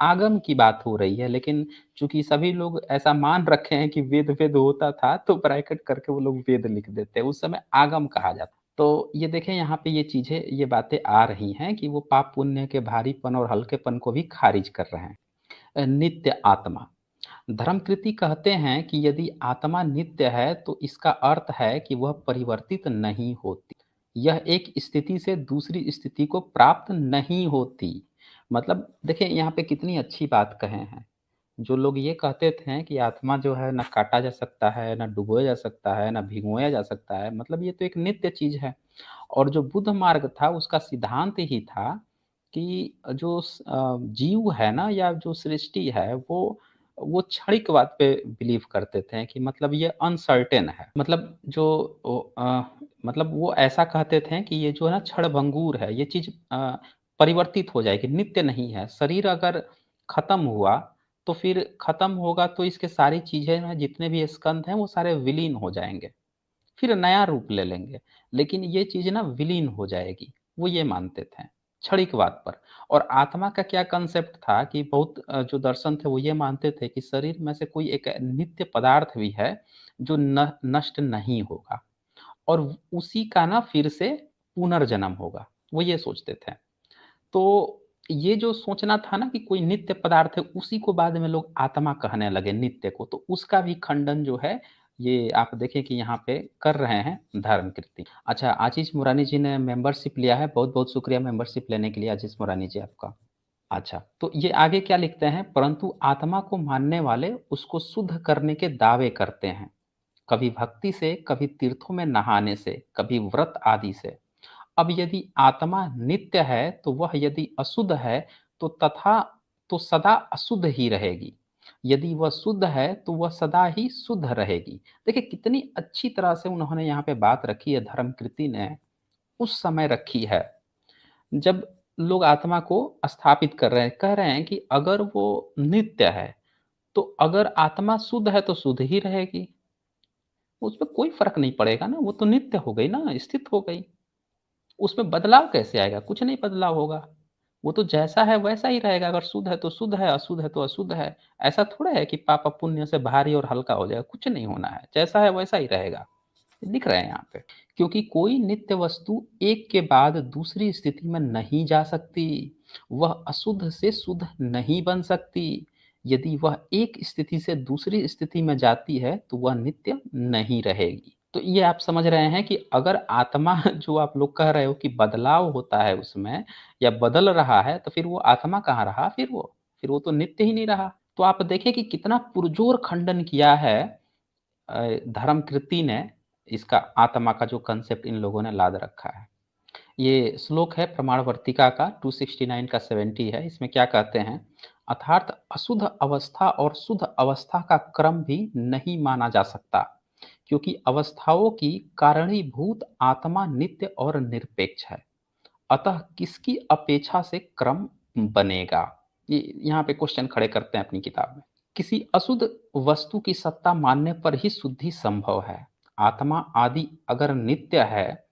आगम की बात हो रही है, लेकिन चूँकि सभी लोग ऐसा मान रखे हैं कि वेद वेद होता था, तो ब्रैकेट करके वो लोग वेद लिख देते हैं। उस समय आगम कहा जाता। तो ये देखें यहाँ पे ये चीज़ें, ये बातें आ रही हैं कि वो पाप पुण्य के भारीपन और हल्केपन को भी खारिज कर रहे हैं। नित्य आत्मा। धर्मकृति कहते हैं कि यदि आत्मा नित्य है तो इसका अर्थ है कि वह परिवर्तित नहीं होती। यह एक स्थिति से दूसरी स्थिति को प्राप्त नहीं होती। मतलब देखिए यहाँ पे कितनी अच्छी बात कहे हैं। जो लोग ये कहते थे कि आत्मा जो है ना काटा जा सकता है, ना डुबोया जा सकता है, ना भिगोया जा सकता है, मतलब ये तो एक नित्य चीज़ है। और जो बुद्ध मार्ग था उसका सिद्धांत ही था कि जो जीव है ना या जो सृष्टि है वो क्षणिकवाद पे बिलीव करते थे कि मतलब ये अनसर्टेन है। मतलब जो मतलब वो ऐसा कहते थे कि ये जो है ना क्षणभंगुर है, ये चीज़ परिवर्तित हो जाएगी, नित्य नहीं है। शरीर अगर खत्म हुआ तो फिर खत्म होगा तो इसके सारी चीज़ें हैं, जितने भी स्कंध हैं वो सारे विलीन हो जाएँगे। फिर नया रूप ले लेंगे। लेकिन ये चीज़ ना विलीन हो जाएगी, वो ये मानते थे, क्षणिकवाद पर। और आत्मा का क्या कांसेप्ट था कि बहुत जो दर्शन थे वो ये मानते थे कि शरीर में से कोई एक नित्य पदार्थ भी है, जो न नष्ट नहीं होगा और उसी का ना फिर से पुनर्जन्म होगा, वो ये सोचते थे। तो ये जो सोचना था ना कि कोई नित्य पदार्थ है, उसी को बाद में लोग आत्मा कहने लगे नित्य को, तो उसका भी खंडन जो है, ये आप देखें कि यहाँ पे कर रहे हैं धर्मकृति। अच्छा, आशीष मुरानी जी ने मेंबरशिप लिया है, बहुत-बहुत शुक्रिया मेंबरशिप लेने के लिए आशीष मुरानी जी आपका। अच्छा, तो ये आगे क्या लिखते हैं, परंतु आत्मा को मानने वाले उसको शुद्ध करने के दावे करते हैं, कभी भक्ति से, कभी तीर्थों में नहाने से, कभी व्रत आदि से। अब यदि आत्मा नित्य है तो वह यदि अशुद्ध है तो तथा तो सदा अशुद्ध ही रहेगी। यदि वह शुद्ध है तो वह सदा ही शुद्ध रहेगी। देखिए कितनी अच्छी तरह से उन्होंने यहाँ पे बात रखी है, धर्मकृति ने उस समय रखी है जब लोग आत्मा को स्थापित कर रहे हैं, कह रहे हैं कि अगर वो नित्य है तो अगर आत्मा शुद्ध है तो शुद्ध ही रहेगी, उसमें कोई फर्क नहीं पड़ेगा ना, वो तो नित्य हो गई ना, स्थित हो गई। उसमें बदलाव कैसे आएगा? कुछ नहीं बदलाव होगा। वो तो जैसा है वैसा ही रहेगा, अगर शुद्ध है तो शुद्ध है, अशुद्ध है तो अशुद्ध है। ऐसा थोड़ा है कि पाप पुण्य से भारी और हल्का हो जाएगा, कुछ नहीं होना है। जैसा है वैसा ही रहेगा। लिख रहे हैं यहाँ पे। क्योंकि कोई नित्य वस्तु एक के बाद दूसरी स्थिति में नहीं जा सकती। वह अशुद्ध से शुद्ध नहीं बन सकती। यदि वह एक स्थिति से दूसरी स्थिति में जाती है, तो वह नित्य नहीं रहेगी। तो ये आप समझ रहे हैं कि अगर आत्मा जो आप लोग कह रहे हो कि बदलाव होता है उसमें या बदल रहा है, तो फिर वो आत्मा कहाँ रहा फिर वो? फिर वो तो नित्य ही नहीं रहा। तो आप देखें कि कितना पुरज़ोर खंडन किया है धर्मकृति ने, इसका आत्मा का जो कांसेप्ट इन लोगों ने लाद रखा है। ये श्लोक है प्रमाणवर्तिका का 269 का 70 है। इसमें क्या कहते हैं? अर्थात अशुद्ध अवस्था और शुद्ध अवस्था का क्रम भी नहीं माना जा सकता, क्योंकि अवस्थाओं की कारणीभूत आत्मा नित्य और निरपेक्ष है। अतः किसकी अपेक्षा से क्रम बनेगा? ये यहाँ पे क्वेश्चन खड़े करते हैं अपनी किताब में। किसी अशुद्ध वस्तु की सत्ता मानने पर ही शुद्धि संभव है। आत्मा आदि अगर नित्य है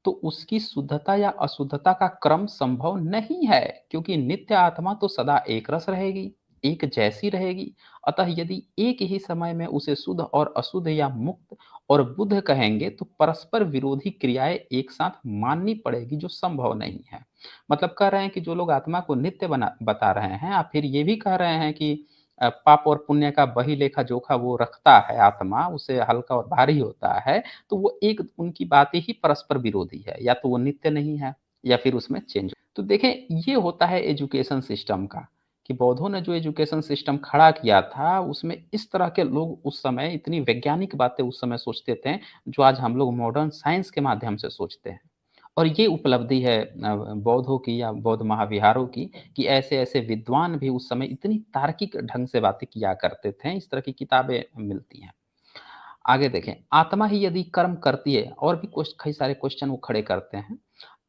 तो उसकी शुद्धता या अशुद्धता का क्रम संभव नहीं है, क्योंकि नित्य आत्मा तो सदा एक रस रहेगी, एक जैसी रहेगी। अतः यदि एक ही समय में उसे शुद्ध और अशुद्ध या मुक्त और बुद्ध कहेंगे तो परस्पर विरोधी क्रियाएं एक साथ माननी पड़ेगी, जो संभव नहीं है। मतलब कह रहे हैं कि जो लोग आत्मा को नित्य बना बता रहे हैं, आप फिर ये भी कह रहे हैं कि पाप और पुण्य का बही लेखा जोखा वो रखता है आत्मा, उसे हल्का और भारी होता है, तो वो एक उनकी बातें ही परस्पर विरोधी है, या तो वो नित्य नहीं है या फिर उसमें चेंज। तो देखें ये होता है एजुकेशन सिस्टम का, कि बौद्धों ने जो एजुकेशन सिस्टम खड़ा किया था उसमें इस तरह के लोग उस समय इतनी वैज्ञानिक बातें उस समय सोचते थे, जो आज हम लोग मॉडर्न साइंस के माध्यम से सोचते हैं। और ये उपलब्धि है बौद्धों की या बौद्ध महाविहारों की, कि ऐसे-ऐसे विद्वान भी उस समय इतनी तार्किक ढंग से बातें किया करते थे, इस तरह की किताबें मिलती हैं। आगे देखें, आत्मा ही यदि कर्म करती है, और भी कई सारे क्वेश्चन वो खड़े करते हैं।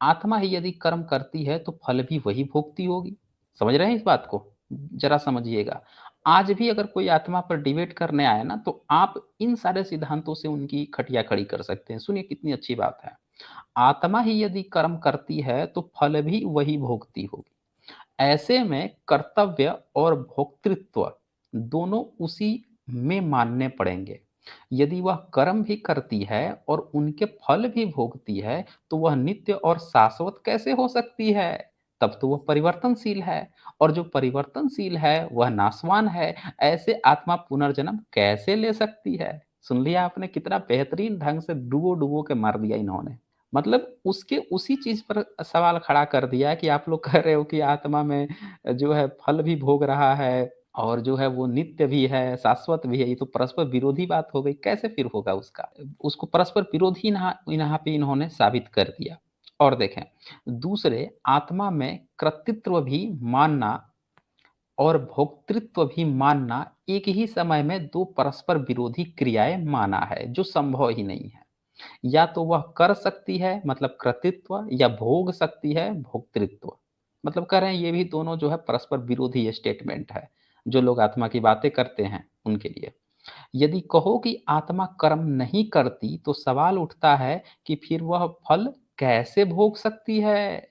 आत्मा ही यदि कर्म करती है तो फल भी वही भोगती होगी। समझ रहे हैं इस बात को? ज़रा समझिएगा। आज भी अगर कोई आत्मा पर डिबेट करने आए ना, तो आप इन सारे सिद्धांतों से उनकी खटिया खड़ी कर सकते हैं। सुनिए कितनी अच्छी बात है। आत्मा ही यदि कर्म करती है तो फल भी वही भोगती होगी। ऐसे में कर्तव्य और भोक्तृत्व दोनों उसी में मानने पड़ेंगे। यदि वह कर्म भी करती है और उनके फल भी भोगती है, तो वह नित्य और शाश्वत कैसे हो सकती है? तब तो वह परिवर्तनशील है, और जो परिवर्तनशील है वह नाशवान है। ऐसे आत्मा पुनर्जन्म कैसे ले सकती है? सुन लिया आपने? कितना बेहतरीन ढंग से डुबो डुबो के मार दिया इन्होंने। मतलब उसके उसी चीज़ पर सवाल खड़ा कर दिया कि आप लोग कह रहे हो कि आत्मा में जो है फल भी भोग रहा है, और जो है वो नित्य भी है, शाश्वत भी है। ये तो परस्पर विरोधी बात हो गई, कैसे फिर होगा उसका? उसको परस्पर विरोधी यहाँ यहाँ पे इन्होंने साबित कर दिया। और देखें, दूसरे, आत्मा में कृतित्व भी मानना और भोक्तृत्व भी मानना एक ही समय में दो परस्पर विरोधी क्रियाएं माना है, जो संभव ही नहीं है। या तो वह कर सकती है मतलब कृतित्व, या भोग सकती है भोक्तृत्व। मतलब कह रहे हैं ये भी दोनों जो है परस्पर विरोधी स्टेटमेंट है, जो लोग आत्मा की बातें करते हैं उनके लिए। यदि कहो कि आत्मा कर्म नहीं करती, तो सवाल उठता है कि फिर वह फल कैसे भोग सकती है?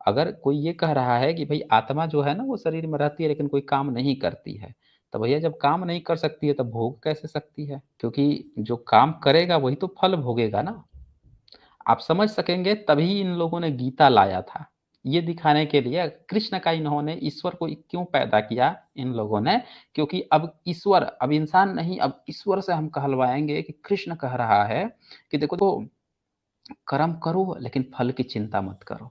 अगर कोई ये कह रहा है कि भाई आत्मा जो है ना वो शरीर में रहती है लेकिन कोई काम नहीं करती है, तो भैया जब काम नहीं कर सकती है तब भोग कैसे सकती है? क्योंकि जो काम करेगा वही तो फल भोगेगा ना। आप समझ सकेंगे तभी इन लोगों ने गीता लाया था। ये दिखाने के लिए कृष्ण का इन्होंने ईश्वर को क्यों पैदा किया इन लोगों ने, क्योंकि अब ईश्वर, अब इंसान नहीं, अब ईश्वर से हम कहलवाएँगे कि कृष्ण कह रहा है कि देखो तो कर्म करो लेकिन फल की चिंता मत करो।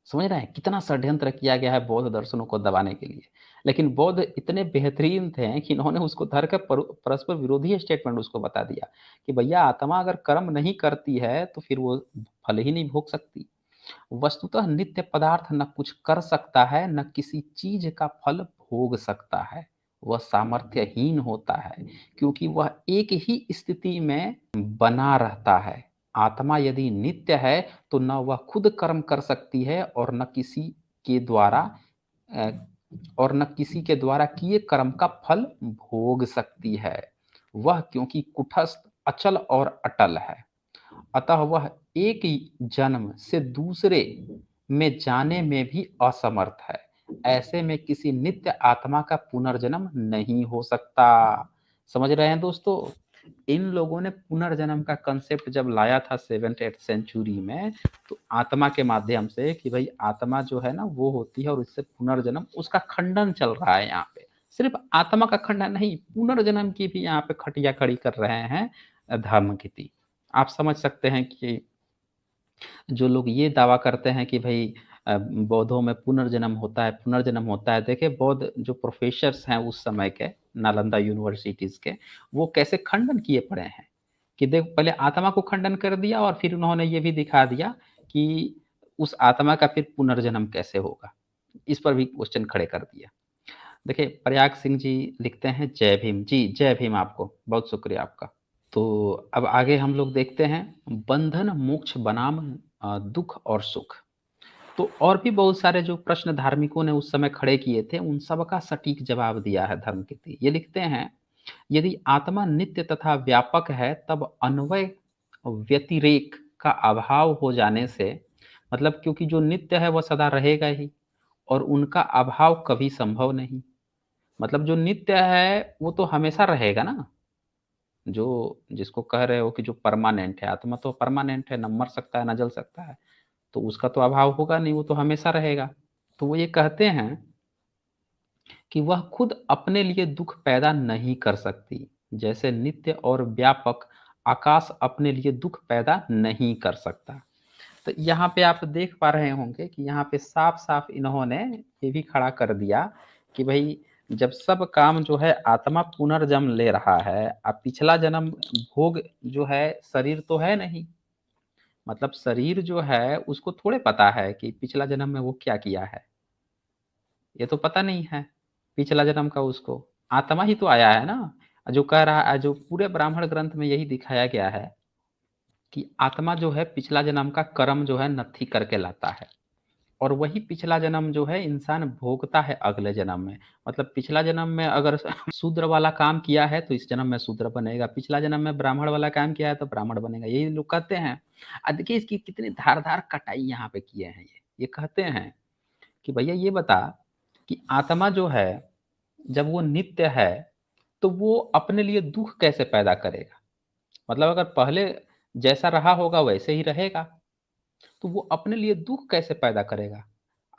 समझ रहे हैं? कितना षड्यंत्र किया गया है बौद्ध दर्शनों को दबाने के लिए। लेकिन बौद्ध इतने बेहतरीन थे कि इन्होंने उसको धर के परस्पर विरोधी स्टेटमेंट उसको बता दिया कि भैया आत्मा अगर कर्म नहीं करती है तो फिर वो फल ही नहीं भोग सकती। वस्तुतः नित्य पदार्थ न कुछ कर सकता है, न किसी चीज का फल भोग सकता है। वह सामर्थ्यहीन होता है, क्योंकि वह एक ही स्थिति में बना रहता है। आत्मा यदि नित्य है, तो न वह खुद कर्म कर सकती है और न किसी के द्वारा अ, और न किसी के द्वारा किए कर्म का फल भोग सकती है। वह क्योंकि कुटस्थ, अचल और अटल है, अतः वह एक ही जन्म से दूसरे में जाने में भी असमर्थ है। ऐसे में किसी नित्य आत्मा का पुनर्जन्म नहीं हो सकता। समझ रहे हैं दोस्तों? इन लोगों ने पुनर्जन्म का कंसेप्ट जब लाया था 7th 8th सेंचुरी में, तो आत्मा के माध्यम से कि भाई आत्मा जो है ना वो होती है और इससे पुनर्जन्म, उसका खंडन चल रहा है यहाँ पे। सिर्फ आत्मा का खंडन नहीं, पुनर्जन्म की भी यहाँ पे खटिया खड़ी कर रहे हैं धर्मकिति। आप समझ सकते हैं कि जो लोग ये दावा करते हैं कि भई बौद्धों में पुनर्जन्म होता है। देखिए बौद्ध जो प्रोफ़ेसर्स हैं उस समय के, नालंदा यूनिवर्सिटीज़ के, वो कैसे खंडन किए पड़े हैं कि देख पहले आत्मा को खंडन कर दिया और फिर उन्होंने ये भी दिखा दिया कि उस आत्मा का फिर पुनर्जन्म कैसे होगा। इस पर भी क्वेश्चन खड़े कर दिया। देखिए प्रयाग सिंह जी लिखते हैं जय भीम। जी, जय भीम आपको। बहुत शुक्रिया आपका। तो अब आगे हम लोग देखते हैं बंधन मोक्ष बनाम दुख और सुख। तो और भी बहुत सारे जो प्रश्न धार्मिकों ने उस समय खड़े किए थे, उन सब का सटीक जवाब दिया है धर्मकीर्ति। ये लिखते हैं, यदि आत्मा नित्य तथा व्यापक है, तब अन्वय व्यतिरेक का अभाव हो जाने से, मतलब क्योंकि जो नित्य है वह सदा रहेगा ही, और उनका अभाव कभी संभव नहीं। मतलब जो नित्य है वो तो हमेशा रहेगा ना। जो जिसको कह रहे हो कि जो परमानेंट है, आत्मा तो परमानेंट है, ना मर सकता है, ना जल सकता है, तो उसका तो अभाव होगा नहीं, वो तो हमेशा रहेगा। तो वो ये कहते हैं कि वह खुद अपने लिए दुख पैदा नहीं कर सकती, जैसे नित्य और व्यापक आकाश अपने लिए दुख पैदा नहीं कर सकता। तो यहाँ पे आप देख पा रहे होंगे कि यहाँ पे साफ-साफ इन्होंने ये भी खड़ा कर दिया कि भई जब सब काम जो है आत्मा पुनर्जन्म ले रहा है, अब पिछला जन्म भोग जो है शरीर तो है नहीं। मतलब शरीर जो है उसको थोड़े पता है कि पिछला जन्म में वो क्या किया है। ये तो पता नहीं है, पिछला जन्म का उसको। आत्मा ही तो आया है ना। जो कह रहा है, जो पूरे ब्राह्मण ग्रंथ में यही दिखाया गया है कि आत्मा जो है पिछला जन्म का कर्म जो है नत्थी करके लाता है, और वही पिछला जन्म जो है इंसान भोगता है अगले जन्म में। मतलब पिछला जन्म में अगर शूद्र वाला काम किया है तो इस जन्म में शूद्र बनेगा, पिछला जन्म में ब्राह्मण वाला काम किया है तो ब्राह्मण बनेगा, यही लोग कहते हैं। देखिए इसकी कितनी धार-धार कटाई यहाँ पे किए हैं ये। ये कहते हैं कि भैया ये बता कि आत्मा जो है, जब वो नित्य है, तो वो अपने लिए दुःख कैसे पैदा करेगा? मतलब अगर पहले जैसा रहा होगा वैसे ही रहेगा, तो वो अपने लिए दुःख कैसे पैदा करेगा?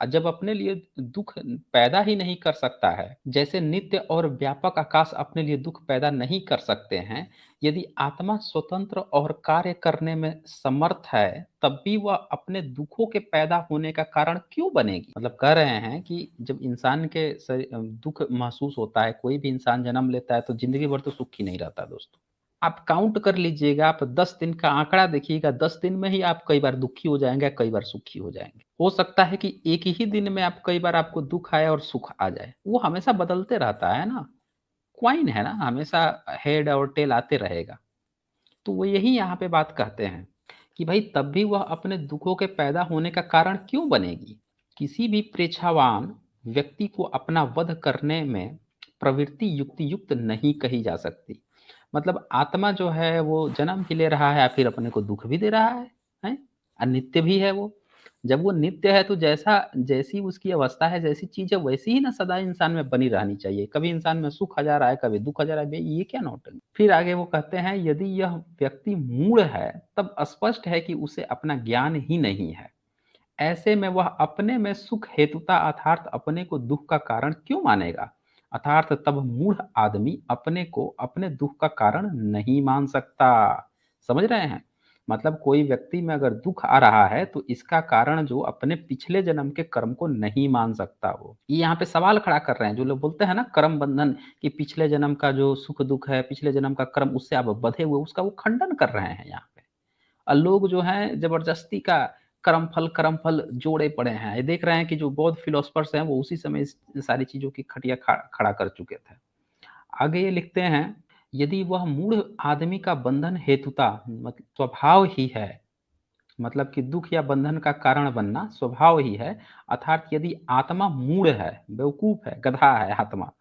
जब अपने लिए दुःख पैदा ही नहीं कर सकता है, जैसे नित्य और व्यापक आकाश अपने लिए दुःख पैदा नहीं कर सकते हैं, यदि आत्मा स्वतंत्र और कार्य करने में समर्थ है, तब भी वह अपने दुखों के पैदा होने का कारण क्यों बनेगी? मतलब कह रहे हैं कि जब इंसान के दुःख महसूस होता है, कोई भी इंसान जन्म लेता है, तो ज़िंदगी भर तो सुखी नहीं रहता दोस्तों। आप काउंट कर लीजिएगा, आप 10 दिन का आंकड़ा देखिएगा, 10 दिन में ही आप कई बार दुखी हो जाएँगे, कई बार सुखी हो जाएँगे। हो सकता है कि एक ही दिन में आप कई बार आपको दुःख आए और सुख आ जाए। वो हमेशा बदलते रहता है ना, कॉइन है ना, हमेशा हेड और टेल आते रहेगा। तो वो यही यहाँ पे बात कहते हैं कि भाई तब भी वह अपने दुखों के पैदा होने का कारण क्यों बनेगी? किसी भी प्रेक्षावान व्यक्ति को अपना वध करने में प्रवृत्ति युक्ति युक्त नहीं कही जा सकती। मतलब आत्मा जो है वो जन्म भी ले रहा है या फिर अपने को दुख भी दे रहा है, हैं? अनित्य भी है वो। जब वो नित्य है तो जैसा जैसी उसकी अवस्था है, जैसी चीज़ है वैसी ही ना सदा इंसान में बनी रहनी चाहिए। कभी इंसान में सुख आ जा रहा है, कभी दुःख आ जा रहा है, भई ये क्या नौटंकी। फिर आगे वो कहते हैं यदि यह व्यक्ति मूढ़ है, तब स्पष्ट है कि उसे अपना ज्ञान ही नहीं है। ऐसे में वह अपने में सुख हेतुता अर्थात अपने को दुःख का कारण क्यों मानेगा? अर्थात तब मूढ़ आदमी अपने को अपने दुःख का कारण नहीं मान सकता। समझ रहे हैं? मतलब कोई व्यक्ति में अगर दुःख आ रहा है तो इसका कारण जो अपने पिछले जन्म के कर्म को नहीं मान सकता वो। ये यहाँ पे सवाल खड़ा कर रहे हैं, जो लोग बोलते हैं ना कर्म बंधन, कि पिछले जन्म का जो सुख-दुःख है, पिछले जन्म का कर्म उससे आप बंधे हुए, उसका वो खंडन कर रहे हैं यहाँ पे। लोग जो हैं ज़बरदस्ती का कर्म फल जोड़े पड़े हैं। ये देख रहे हैं कि जो बौद्ध फिलोसोफर्स हैं वो उसी समय इस सारी चीज़ों की खटिया खड़ा कर चुके थे। आगे ये लिखते हैं, यदि वह मूढ़ आदमी का बंधन हेतुता स्वभाव ही है, मतलब कि दुःख या बंधन का कारण बनना स्वभाव ही है, अर्थात यदि आत्मा मूढ़ है, बेवकूफ़ है, गधा है आत्मा,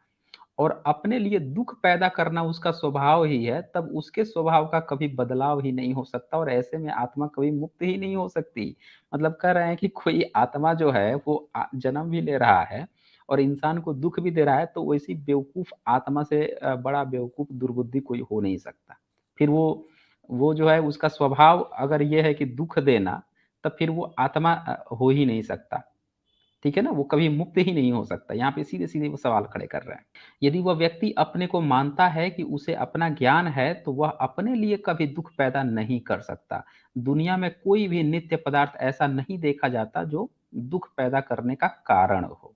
और अपने लिए दुःख पैदा करना उसका स्वभाव ही है, तब उसके स्वभाव का कभी बदलाव ही नहीं हो सकता और ऐसे में आत्मा कभी मुक्त ही नहीं हो सकती। मतलब कह रहे हैं कि कोई आत्मा जो है वो जन्म भी ले रहा है और इंसान को दुःख भी दे रहा है, तो वैसी बेवकूफ़ आत्मा से बड़ा बेवकूफ़ दुर्बुद्धि कोई हो नहीं सकता। फिर वो जो है उसका स्वभाव अगर ये है कि दुःख देना, तब फिर वो आत्मा हो ही नहीं सकता। ठीक है ना? वो कभी मुक्त ही नहीं हो सकता। यहाँ पे सीधे-सीधे वो सवाल खड़े कर रहे हैं। यदि वह व्यक्ति अपने को मानता है कि उसे अपना ज्ञान है, तो वह अपने लिए कभी दुःख पैदा नहीं कर सकता। दुनिया में कोई भी नित्य पदार्थ ऐसा नहीं देखा जाता जो दुःख पैदा करने का कारण हो।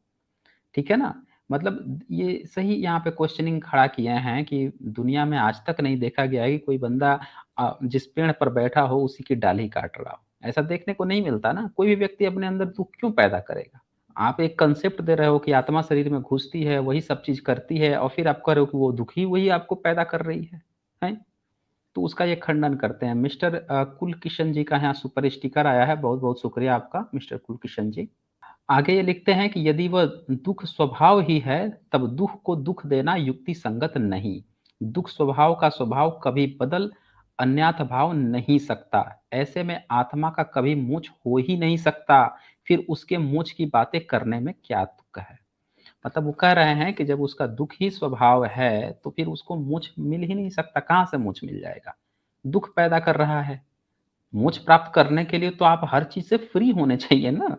ठीक है ना? मतलब ये सही यहाँ पे क्वेश्चनिंग खड़ा किए हैं कि दुनिया में आज तक नहीं देखा गया है कि कोई बंदा जिस पेड़ पर बैठा हो उसी की डाली काट रहा हो। ऐसा देखने को नहीं मिलता ना, कोई भी व्यक्ति अपने अंदर दुःख क्यों पैदा करेगा? आप एक कांसेप्ट दे रहे हो कि आत्मा शरीर में घुसती है, वही सब चीज़ करती है और फिर आप कह रहे हो कि वो दुखी वही आपको पैदा कर रही है, हैं? तो उसका ये खंडन करते हैं। मिस्टर कुलकिशन जी का यहाँ सुपर स्टिकर आया है, बहुत-बहुत शुक्रिया आपका मिस्टर कुलकिशन जी। आगे ये लिखते हैं कि यदि वह दुःख स्वभाव ही है, तब दुःख को दुःख देना युक्ति संगत नहीं। दुःख स्वभाव का स्वभाव कभी बदल अन्यथा भाव नहीं सकता। ऐसे में आत्मा का कभी मोक्ष हो ही नहीं सकता। फिर उसके मोक्ष की बातें करने में क्या तुक है? मतलब वो कह रहे हैं कि जब उसका दुःख ही स्वभाव है, तो फिर उसको मोक्ष मिल ही नहीं सकता, कहाँ से मोक्ष मिल जाएगा? दुःख पैदा कर रहा है। मोक्ष प्राप्त करने के लिए तो आप हर चीज़ से फ्री होने चाहिए ना।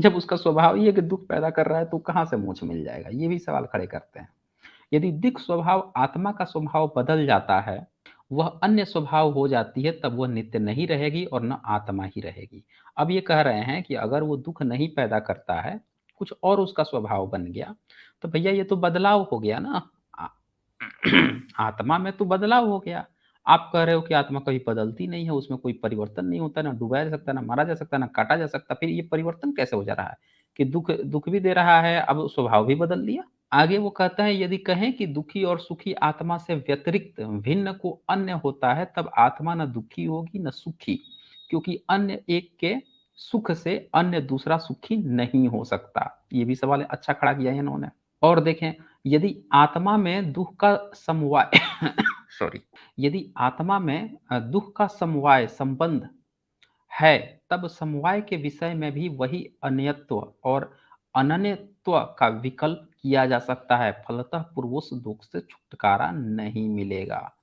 जब उसका स्वभाव ही है कि दुःख पैदा कर रहा है, तो कहाँ से मोक्ष मिल जाएगा? ये भी सवाल खड़े करते हैं। यदि दिक् स्वभाव आत्मा का स्वभाव बदल जाता है, वह अन्य स्वभाव हो जाती है, तब वह नित्य नहीं रहेगी और न आत्मा ही रहेगी। अब ये कह रहे हैं कि अगर वो दुःख नहीं पैदा करता है, कुछ और उसका स्वभाव बन गया, तो भैया ये तो बदलाव हो गया ना। आ आत्मा में तो बदलाव हो गया। आप कह रहे हो कि आत्मा कभी बदलती नहीं है, उसमें कोई परिवर्तन नहीं होता, ना डुबाया जा सकता, ना मारा जा सकता, ना काटा जा सकता, फिर ये परिवर्तन कैसे हो जा रहा है? कि दुःख दुःख भी दे रहा है, अब स्वभाव भी बदल लिया? आगे वो कहता है यदि कहें कि दुखी और सुखी आत्मा से व्यतिरिक्त भिन्न को अन्य होता है तब आत्मा न दुखी होगी न सुखी, क्योंकि अन्य एक के सुख से अन्य दूसरा सुखी नहीं हो सकता। ये भी सवाल अच्छा खड़ा किया है इन्होंने। और देखें, यदि आत्मा में दुख का समवाय सॉरी, यदि आत्मा में दुख का समवाय संबंध है, तब समवाय के विषय में भी वही अनियत्व और अनन्यत्व का विकल्प किया जा सकता है, फलतः पूर्वोक्त दुख से छुटकारा नहीं मिलेगा।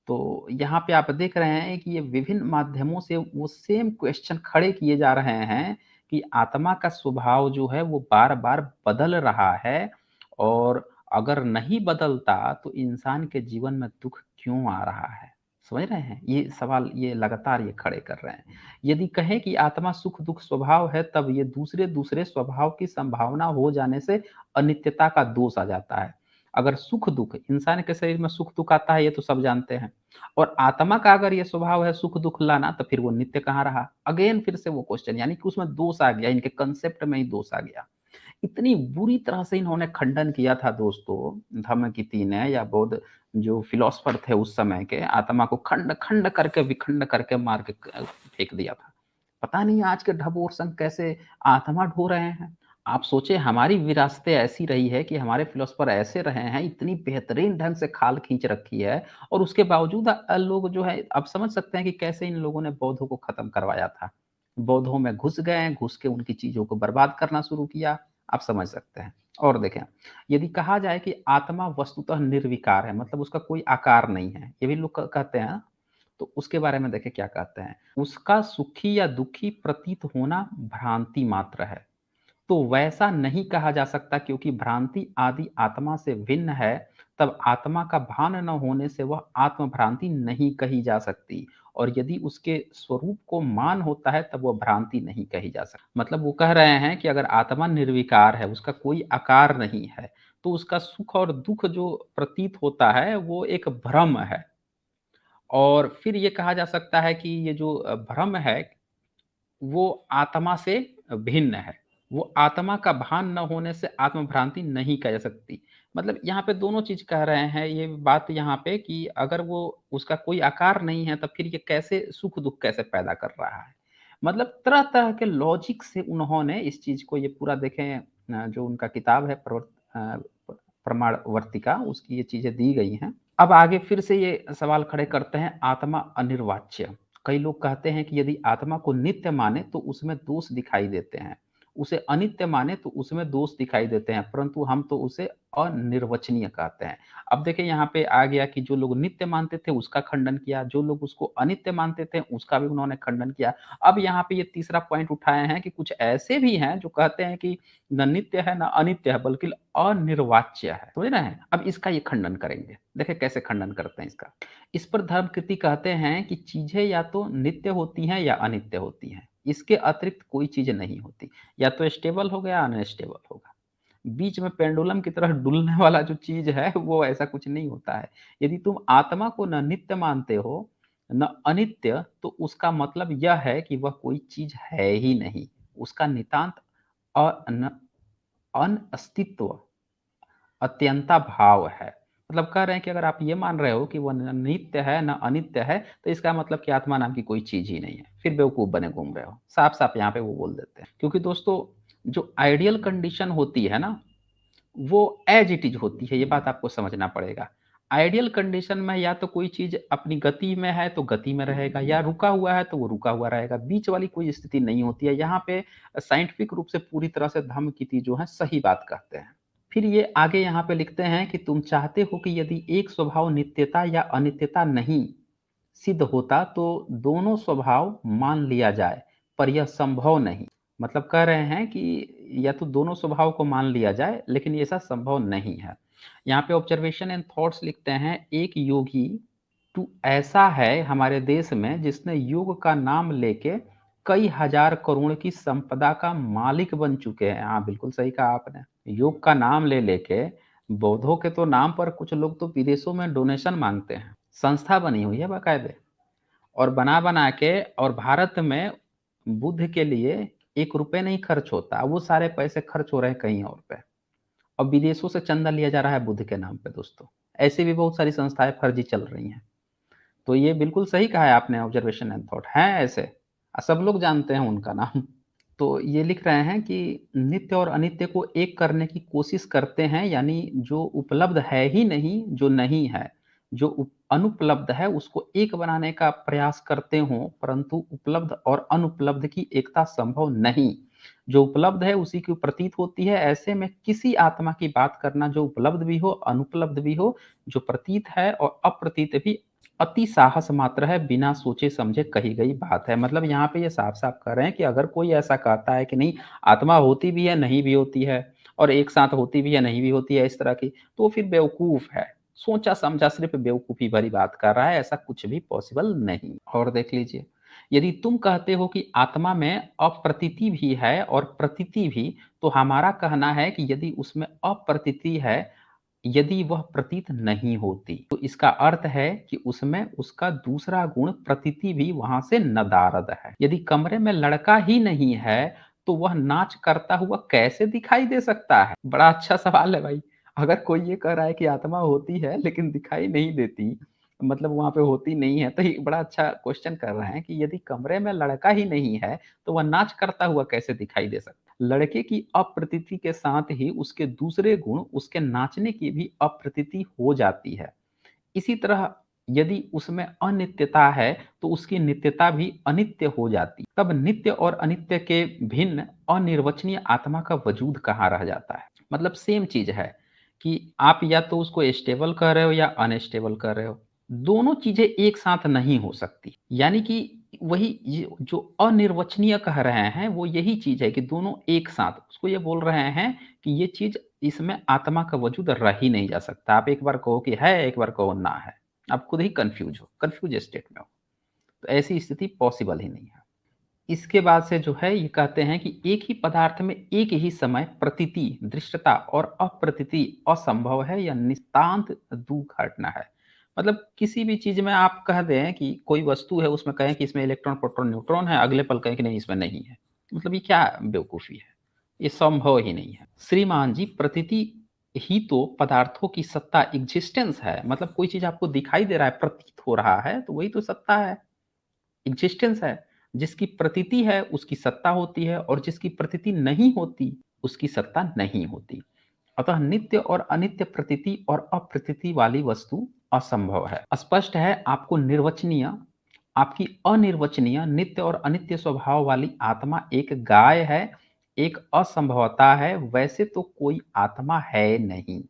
तो यहाँ पे आप देख रहे हैं कि ये विभिन्न माध्यमों से वो सेम क्वेश्चन खड़े किए जा रहे हैं कि आत्मा का स्वभाव जो है वो बार-बार बदल रहा है, और अगर नहीं बदलता तो इंसान के जीवन में दुःख क्यों आ रहा है? समझ रहे हैं? ये सवाल ये लगातार ये खड़े कर रहे हैं। यदि कहें कि आत्मा सुख-दुःख स्वभाव है, तब ये दूसरे-दूसरे स्वभाव की संभावना हो जाने से अनित्यता का दोष आ जाता है। अगर सुख-दुःख इंसान के शरीर में सुख-दुःख आता है, ये तो सब जानते हैं। और आत्मा का अगर ये स्वभाव है सुख दुख लाना, तो फिर वो नित्य कहाँ रहा? अगेन फिर से वो क्वेश्चन, यानी कि उसमें दोष आ गया, इनके कंसेप्ट में ही दोष आ गया। इतनी बुरी तरह से इन्होंने खंडन किया था दोस्तों, धम्मकिति ने या बौद्ध जो फिलोसोफर थे उस समय के, आत्मा को खंड-खंड करके विखंड करके मार के फेंक दिया था। पता नहीं आज के ढब संग कैसे आत्मा ढो रहे हैं। आप सोचिए हमारी विरासतें ऐसी रही है कि हमारे फिलोसोफर ऐसे रहे हैं, इतनी बेहतरीन ढंग से खाल खींच रखी है, और उसके बावजूद लोग जो है अब समझ सकते हैं कि कैसे इन लोगों ने बौद्धों को खत्म करवाया था। बौद्धों में घुस गए, घुस के उनकी चीज़ों को बर्बाद करना शुरू किया, आप समझ सकते हैं। और देखें, यदि कहा जाए कि आत्मा वस्तुतः निर्विकार है, मतलब उसका कोई आकार नहीं है, ये भी लोग कहते हैं, तो उसके बारे में देखें क्या कहते हैं। उसका सुखी या दुखी प्रतीत होना भ्रांति मात्र है। तो वैसा नहीं कहा जा सकता, क्योंकि भ्रांति आदि आत्मा से भिन्न है, तब आत्मा का भान न होने से वह आत्म भ्रांति नहीं कही जा सकती, और यदि उसके स्वरूप को मान होता है तब वह भ्रांति नहीं कही जा सकती। मतलब वो कह रहे हैं कि अगर आत्मा निर्विकार है, उसका कोई आकार नहीं है, तो उसका सुख और दुख जो प्रतीत होता है वो एक भ्रम है। और फिर ये कहा जा सकता है कि ये जो भ्रम है, वो आत्मा से भिन्न है। वो आत्मा का भान न होने से आत्म-भ्रांति नहीं कह सकती। मतलब यहाँ पे दोनों चीज़ कह रहे हैं, ये बात यहाँ पे कि अगर वो उसका कोई आकार नहीं है, तब फिर ये कैसे सुख-दुःख कैसे पैदा कर रहा है। मतलब तरह-तरह के लॉजिक से उन्होंने इस चीज़ को, ये पूरा देखें जो उनका किताब है प्रमाणवर्तिका, उसकी ये चीज़ें दी गई हैं। अब आगे फिर से ये सवाल खड़े करते हैं, आत्मा अनिर्वाच्य। कई लोग कहते हैं कि यदि आत्मा को नित्य माने तो उसमें दोष दिखाई देते हैं, उसे अनित्य माने तो उसमें दोष दिखाई देते हैं, परंतु हम तो उसे अनिर्वचनीय कहते हैं। अब देखिए यहाँ पे आ गया कि जो लोग नित्य मानते थे उसका खंडन किया, जो लोग उसको अनित्य मानते थे उसका भी उन्होंने खंडन किया। अब यहाँ पे ये तीसरा पॉइंट उठाए हैं कि कुछ ऐसे भी हैं जो कहते हैं कि न नित्य है, न अनित्य है, बल्कि अनिर्वाच्य है। समझ रहे हैं? अब इसका ये खंडन करेंगे। देखिए कैसे खंडन करते हैं इसका। इस पर धर्मकृति कहते हैं कि चीज़ें या तो नित्य होती हैं या अनित्य होती हैं। इसके अतिरिक्त कोई चीज़ नहीं होती। या तो स्टेबल होगा या अनस्टेबल होगा। बीच में पेंडुलम की तरह डुलने वाला जो चीज़ है वो ऐसा कुछ नहीं होता है। यदि तुम आत्मा को न नित्य मानते हो, न अनित्य, तो उसका मतलब यह है कि वह कोई चीज़ है ही नहीं। उसका नितांत अन अनअस्तित्व, अत्यंता भाव है। मतलब कह रहे हैं कि अगर आप ये मान रहे हो कि वो न नित्य है, न अनित्य है, तो इसका मतलब कि आत्मा नाम की कोई चीज़ ही नहीं है। फिर बेवकूफ़ बने घूम रहे हो। साफ-साफ यहाँ पे वो बोल देते हैं। क्योंकि दोस्तों, जो आइडियल कंडीशन होती है ना, वो एज़ इट इज़ होती है, ये बात आपको समझना पड़ेगा। आइडियल कंडीशन में या तो कोई चीज़ अपनी गति में है तो गति में रहेगा, या रुका हुआ है तो वो रुका हुआ रहेगा। बीच वाली कोई स्थिति नहीं होती है। यहाँ पे साइंटिफिक रूप से पूरी तरह से धम्मकिति जो है सही बात कहते हैं। फिर ये आगे यहाँ पे लिखते हैं कि तुम चाहते हो कि यदि एक स्वभाव नित्यता या अनित्यता नहीं सिद्ध होता तो दोनों स्वभाव मान लिया जाए, पर यह संभव नहीं। मतलब कह रहे हैं कि या तो दोनों स्वभाव को मान लिया जाए, लेकिन ये ऐसा संभव नहीं है। यहाँ पे ऑब्जर्वेशन एंड थॉट्स लिखते हैं, एक योगी तू ऐसा है हमारे देश में जिसने योग का नाम लेके कई हजार करोड़ की संपदा का मालिक बन चुके हैं। हाँ, बिल्कुल सही कहा आपने। योग का नाम ले लेके बौद्धों के तो नाम पर कुछ लोग तो विदेशों में डोनेशन मांगते हैं। संस्था बनी हुई है बाकायदे, और बना-बना के, और भारत में बुद्ध के लिए 1 रुपए नहीं खर्च होता, वो सारे पैसे खर्च हो रहे हैं कहीं और पे। और विदेशों से चंदा लिया जा रहा है बुद्ध के नाम पे दोस्तों। ऐसी भी बहुत सारी संस्थाएँ फर्जी चल रही हैं। तो ये बिल्कुल सही कहा है आपने, ऑब्जर्वेशन एंड थॉट हैं ऐसे। सब लोग जानते हैं उनका नाम। तो ये लिख रहे हैं कि नित्य और अनित्य को एक करने की कोशिश करते हैं, यानी जो उपलब्ध है ही नहीं, जो नहीं है, जो अनुपलब्ध है उसको एक बनाने का प्रयास करते हों, परंतु उपलब्ध और अनुपलब्ध की एकता संभव नहीं। जो उपलब्ध है उसी की प्रतीत होती है, ऐसे में किसी आत्मा की बात करना जो उपलब्ध भी हो, अनुपलब्ध भी हो, जो प्रतीत है और अप्रतीत भी, अति साहस मात्र है, बिना सोचे समझे कही गई बात है। मतलब यहाँ पे ये साफ-साफ कह रहे हैं कि अगर कोई ऐसा कहता है कि नहीं, आत्मा होती भी है, नहीं भी होती है और एक साथ होती भी है, नहीं भी होती है इस तरह की, तो वो फिर बेवकूफ़ है। सोचा-समझा सिर्फ़ बेवकूफ़ी भरी बात कर रहा है, ऐसा कुछ भी पॉसिबल नहीं। और देख लीजिए, यदि तुम कहते हो कि आत्मा में अप्रतीति भी है और प्रतीति भी, तो हमारा कहना है कि यदि उसमें अप्रतीति है, यदि वह प्रतीत नहीं होती, तो इसका अर्थ है कि उसमें उसका दूसरा गुण प्रतीति भी वहाँ से नदारद है। यदि कमरे में लड़का ही नहीं है, तो वह नाच करता हुआ कैसे दिखाई दे सकता है? बड़ा अच्छा सवाल है भाई। अगर कोई ये कह रहा है कि आत्मा होती है लेकिन दिखाई नहीं देती, मतलब वहाँ पे होती नहीं है, तो ये बड़ा अच्छा क्वेश्चन कर रहे हैं कि यदि कमरे में लड़का ही नहीं है, तो वह नाच करता हुआ कैसे दिखाई दे सकता है? लड़के की अप्रतीति के साथ ही उसके दूसरे गुण, उसके नाचने की भी अप्रतीति हो जाती है। इसी तरह यदि उसमें अनित्यता है, तो उसकी नित्यता भी अनित्य हो जाती। तब नित्य और अनित्य के भिन्न अनिर्वचनीय आत्मा का वजूद कहाँ रह जाता है? मतलब सेम चीज़ है कि आप या तो उसको स्टेबल कह रहे हो या अनस्टेबल कह रहे हो। दोनों चीज़ें एक साथ नहीं हो सकती। यानी कि वही ये जो अनिर्वचनीय कह रहे हैं, वो यही चीज़ है कि दोनों एक साथ, उसको ये बोल रहे हैं कि ये चीज़, इसमें आत्मा का वजूद रह ही नहीं जा सकता। आप एक बार कहो कि है, एक बार कहो ना है। आप खुद ही कन्फ्यूज़ स्टेट में हो। तो ऐसी स्थिति पॉसिबल ही नहीं है। इसके बाद से जो है ये कहते हैं कि एक ही पदार्थ में एक ही समय प्रतीति, दृश्यता और अप्रतीति असंभव है या नितांत दुर्घटना है। मतलब किसी भी चीज़ में आप कह दें कि कोई वस्तु है, उसमें कहें कि इसमें इलेक्ट्रॉन, प्रोटॉन, न्यूट्रॉन है, अगले पल कहें कि नहीं इसमें नहीं है। मतलब ये क्या बेवकूफ़ी है? ये संभव ही नहीं है। श्रीमान जी, प्रतीति ही तो पदार्थों की सत्ता, एग्जिस्टेंस है। मतलब कोई चीज़ आपको दिखाई दे रहा है, प्रतीत हो रहा है, तो वही तो सत्ता है। एग्जिस्टेंस है। जिसकी प्रतीति है उसकी सत्ता होती है और जिसकी प्रतीति नहीं होती उसकी सत्ता नहीं होती। अतः नित्य और अनित्य प्रतीति और अप्रतीति वाली वस्तु असंभव है। स्पष्ट है आपको निर्वचनीय, आपकी अनिर्वचनीय नित्य और अनित्य स्वभाव वाली आत्मा एक गाय है, एक असंभवता है। वैसे तो कोई आत्मा है नहीं।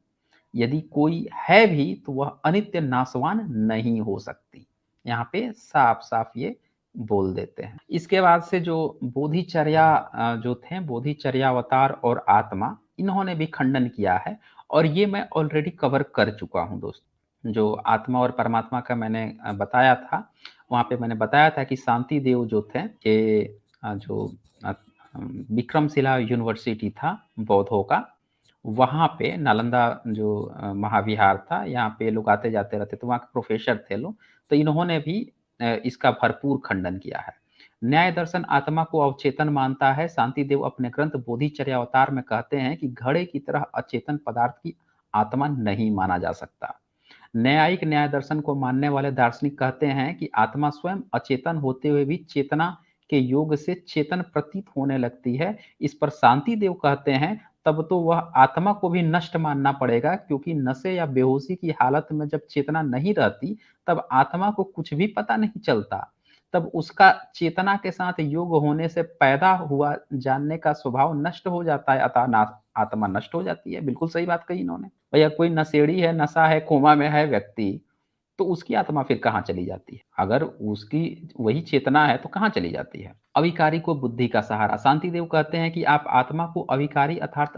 यदि कोई है भी तो वह अनित्य नाशवान नहीं हो सकती। यहाँ पे साफ-साफ ये बोल देते हैं। इसके बाद से जो बोधिचर्या जो थे, बोधिचर्यावतार और आत्मा, इन्होंने भी खंडन किया है और ये मैं ऑलरेडी कवर कर चुका हूँ दोस्तों। जो आत्मा और परमात्मा का मैंने बताया था, वहाँ पे मैंने बताया था कि शांति देव जो थे, ये जो अ, विक्रमशिला यूनिवर्सिटी था बौद्धों का, वहाँ पे नालंदा जो महाविहार था, यहाँ पे लोग आते-जाते रहते, तो वहाँ के प्रोफ़ेसर थे लोग, तो इन्होंने भी इसका भरपूर खंडन किया है। न्याय दर्शन आत्मा को अवचेतन मानता है। शांतिदेव अपने ग्रंथ बोधिचर्यावतार में कहते हैं कि घड़े की तरह अचेतन पदार्थ की आत्मा नहीं माना जा सकता। न्यायिक न्याय दर्शन को मानने वाले दार्शनिक कहते हैं कि आत्मा स्वयं अचेतन होते हुए भी चेतना के योग से चेतन प्रतीत होने लगती है। इस पर शांति देव कहते हैं तब तो वह आत्मा को भी नष्ट मानना पड़ेगा, क्योंकि नशे या बेहोशी की हालत में जब चेतना नहीं रहती तब आत्मा को कुछ भी पता नहीं चलता। तब उसका चेतना के साथ योग होने से पैदा हुआ जानने का स्वभाव नष्ट हो जाता है, अतः आत्मा नष्ट हो जाती है। बिल्कुल सही बात कही इन्होंने। भैया कोई नशेड़ी है, नशा है, कोमा में है व्यक्ति, तो उसकी आत्मा फिर कहाँ चली जाती है? अगर उसकी वही चेतना है तो कहाँ चली जाती है? अविकारी को बुद्धि का सहारा। शांतिदेव कहते हैं कि आप आत्मा को अविकारी अर्थात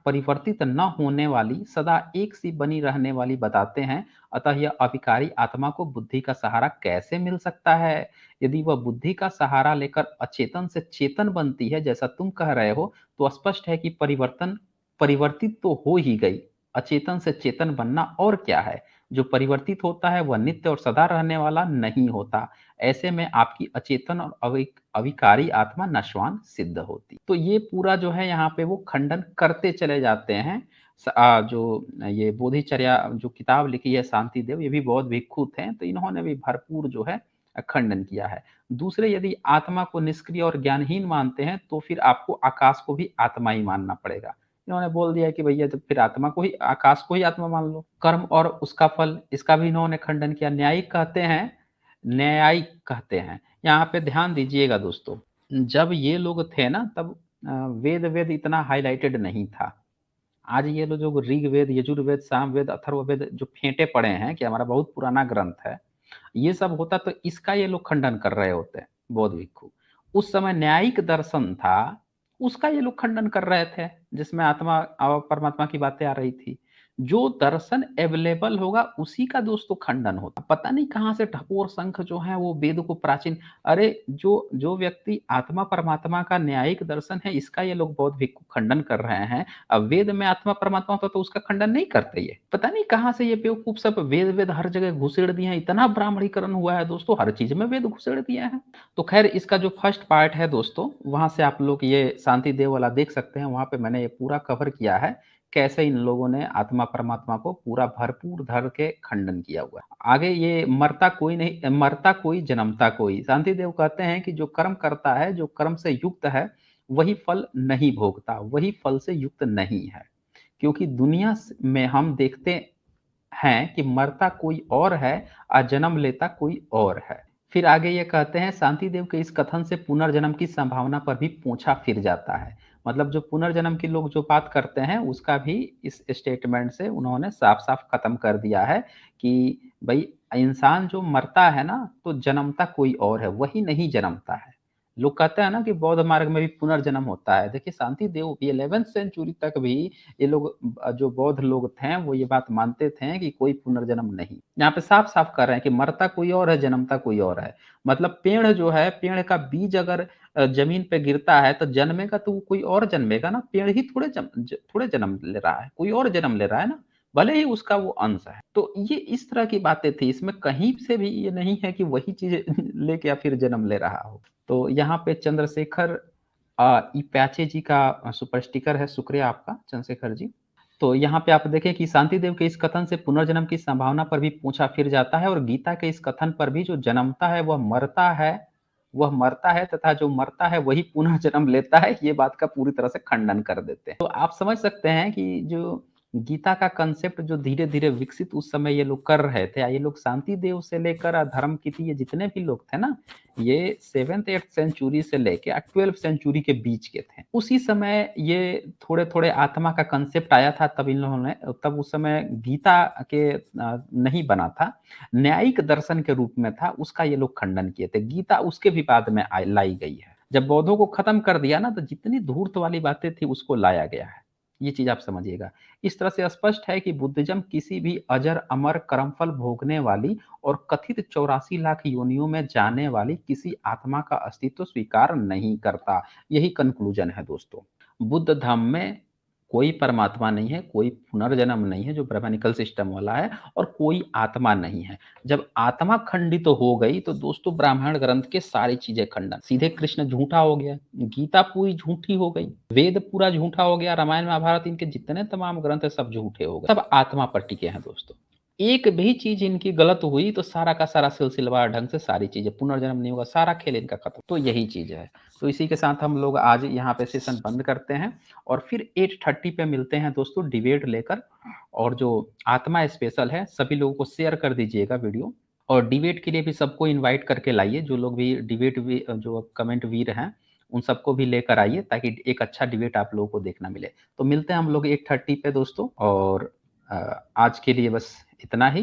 परिवर्तित न होने वाली, सदा एक सी बनी रहने वाली बताते हैं। अतः यह अविकारी आत्मा को बुद्धि का सहारा कैसे मिल सकता है? यदि वह बुद्धि का सहारा लेकर अचेतन से चेतन बनती है जैसा तुम कह रहे हो, तो स्पष्ट है कि परिवर्तित तो हो ही गई, अचेतन से चेतन बनना और क्या है? जो परिवर्तित होता है वह नित्य और सदा रहने वाला नहीं होता। ऐसे में आपकी अचेतन और अविकारी आत्मा नश्वान सिद्ध होती। तो ये पूरा जो है यहाँ पे वो खंडन करते चले जाते हैं। जो ये बोधिचर्या जो किताब लिखी है शांतिदेव, ये भी बहुत भिक्षु थे, तो इन्होंने भी भरपूर जो है खंडन किया है। दूसरे, यदि आत्मा को निष्क्रिय और ज्ञानहीन मानते हैं, तो फिर आपको आकाश को भी आत्मा ही मानना पड़ेगा। इन्होंने बोल दिया कि भैया तो फिर आत्मा को ही, आकाश को ही आत्मा मान लो। कर्म और उसका फल, इसका भी इन्होंने खंडन किया। न्यायिक कहते हैं। यहाँ पे ध्यान दीजिएगा दोस्तों, जब ये लोग थे ना तब वेद इतना हाइलाइटेड नहीं था। आज ये लोग जो ऋग्वेद, यजुर्वेद, सामवेद, अथर्ववेद जो फेंटे पड़े हैं कि हमारा बहुत पुराना ग्रंथ है, ये सब होता तो इसका ये लोग खंडन कर रहे होते, बौद्ध भिक्षु। उस समय न्यायिक दर्शन था, उसका ये लोग खंडन कर रहे थे, जिसमें आत्मा और परमात्मा की बातें आ रही थी। जो दर्शन अवेलेबल होगा उसी का दोस्तों खंडन होता। पता नहीं कहाँ से ठकोर संख जो है वो वेद को प्राचीन, अरे जो जो व्यक्ति आत्मा परमात्मा का न्यायिक दर्शन है, इसका ये लोग बौद्ध भिक्षु खंडन कर रहे हैं। अब वेद में आत्मा परमात्मा होता तो उसका खंडन नहीं करते ये। पता नहीं कहाँ से ये बेवकूफ सब वेद हर जगह घुसेड़ दिए हैं। इतना ब्राह्मणीकरण हुआ है दोस्तों, हर चीज में वेद घुसेड़ दिए हैं। तो खैर, इसका जो फर्स्ट पार्ट है दोस्तों, वहां से आप लोग ये शांति देव वाला देख सकते हैं। वहां पे मैंने ये पूरा कवर किया है, कैसे इन लोगों ने आत्मा परमात्मा को पूरा भरपूर धर के खंडन किया हुआ है। आगे ये मरता कोई नहीं, मरता कोई जन्मता कोई। शांति देव कहते हैं कि जो कर्म करता है, जो कर्म से युक्त है, वही फल नहीं भोगता, वही फल से युक्त नहीं है। क्योंकि दुनिया में हम देखते हैं कि मरता कोई और है और जन्म लेता कोई और है। फिर आगे ये कहते हैं, शांति देव के इस कथन से पुनर्जन्म की संभावना पर भी पूछा फिर जाता है। मतलब जो पुनर्जन्म की लोग जो बात करते हैं, उसका भी इस स्टेटमेंट से उन्होंने साफ-साफ खत्म कर दिया है कि भई इंसान जो मरता है ना, तो जन्मता कोई और है, वही नहीं जन्मता है। लोग कहते हैं ना कि बौद्ध मार्ग में भी पुनर्जन्म होता है। देखिए शांति देव भी 11th सेंचुरी तक भी ये लोग जो बौद्ध लोग थे वो ये बात मानते थे कि कोई पुनर्जन्म नहीं। यहाँ पे साफ-साफ कर रहे हैं कि मरता कोई और है, जन्मता कोई और है। मतलब पेड़ जो है, पेड़ का बीज अगर ज़मीन पे गिरता है तो जन्मेगा तो वो कोई और जन्मेगा ना, पेड़ ही थोड़े जन्म ले रहा है, कोई और जन्म ले रहा है ना, भले ही उसका वो अंश है। तो ये इस तरह की बातें थी, इसमें कहीं से भी ये नहीं है कि वही चीज़ लेके या फिर जन्म ले रहा हो। तो यहाँ पे चंद्रशेखर इप्याचे जी का सुपर स्टिकर है, शुक्रिया आपका चंद्रशेखर जी। तो यहाँ पे आप देखें कि शांतिदेव के इस कथन से पुनर्जन्म की संभावना पर भी पूछा फिर जाता है और गीता के इस कथन पर भी, जो जन्मता है वह मरता है तथा जो मरता है वही पुनर्जन्म लेता है, ये बात का पूरी तरह से खंडन कर देते हैं। तो आप समझ सकते हैं कि जो गीता का कंसेप्ट जो धीरे-धीरे विकसित उस समय ये लोग कर रहे थे, ये लोग शांतिदेव से लेकर धर्मकीर्ति, ये जितने भी लोग थे ना, ये 7th 8th सेंचुरी से लेके 12th सेंचुरी के बीच के थे। उसी समय ये थोड़े-थोड़े आत्मा का कंसेप्ट आया था, तब इन लोगों ने, तब उस समय गीता के नहीं बना था, न्यायिक दर्शन के रूप में था, उसका ये लोग खंडन किए थे। गीता उसके भी बाद में लाई गई है। जब बौद्धों को खत्म कर दिया ना, तो जितनी धूर्त वाली बातें थी उसको लाया गया है। ये चीज़ आप समझिएगा। इस तरह से स्पष्ट है कि बुद्धिज़्म किसी भी अजर अमर कर्मफल भोगने वाली और कथित 84 लाख योनियों में जाने वाली किसी आत्मा का अस्तित्व स्वीकार नहीं करता। यही कंक्लूजन है दोस्तों। बुद्ध धर्म में कोई परमात्मा नहीं है, कोई पुनर्जन्म नहीं है जो ब्रह्मानिकल सिस्टम वाला है, और कोई आत्मा नहीं है। जब आत्मा खंडित तो हो गई तो दोस्तों ब्राह्मण ग्रंथ के सारी चीजें खंडन, सीधे कृष्ण झूठा हो गया, गीता पूरी झूठी हो गई, वेद पूरा झूठा हो गया, रामायण महाभारत इनके जितने तमाम ग्रंथ है सब झूठे हो गए, सब आत्मा पर टिके हैं दोस्तों। एक भी चीज इनकी गलत हुई तो सारा का सारा सिलसिलेवार ढंग से सारी चीजें, पुनर्जन्म नहीं होगा, सारा खेल इनका खत्म। तो यही चीज है। तो इसी के साथ हम लोग आज यहाँ पे सेशन बंद करते हैं और फिर 8:30 पे मिलते हैं दोस्तों डिबेट लेकर। और जो आत्मा स्पेशल है, सभी लोगों को शेयर कर दीजिएगा वीडियो, और डिबेट के लिए भी सबको इनवाइट करके लाइए, जो लोग भी डिबेट भी जो कमेंट वीर हैं उन सबको भी लेकर आइए, ताकि एक अच्छा डिबेट आप लोगों को देखना मिले। तो मिलते हैं हम लोग 8:30 पे दोस्तों, और आज के लिए बस इतना ही।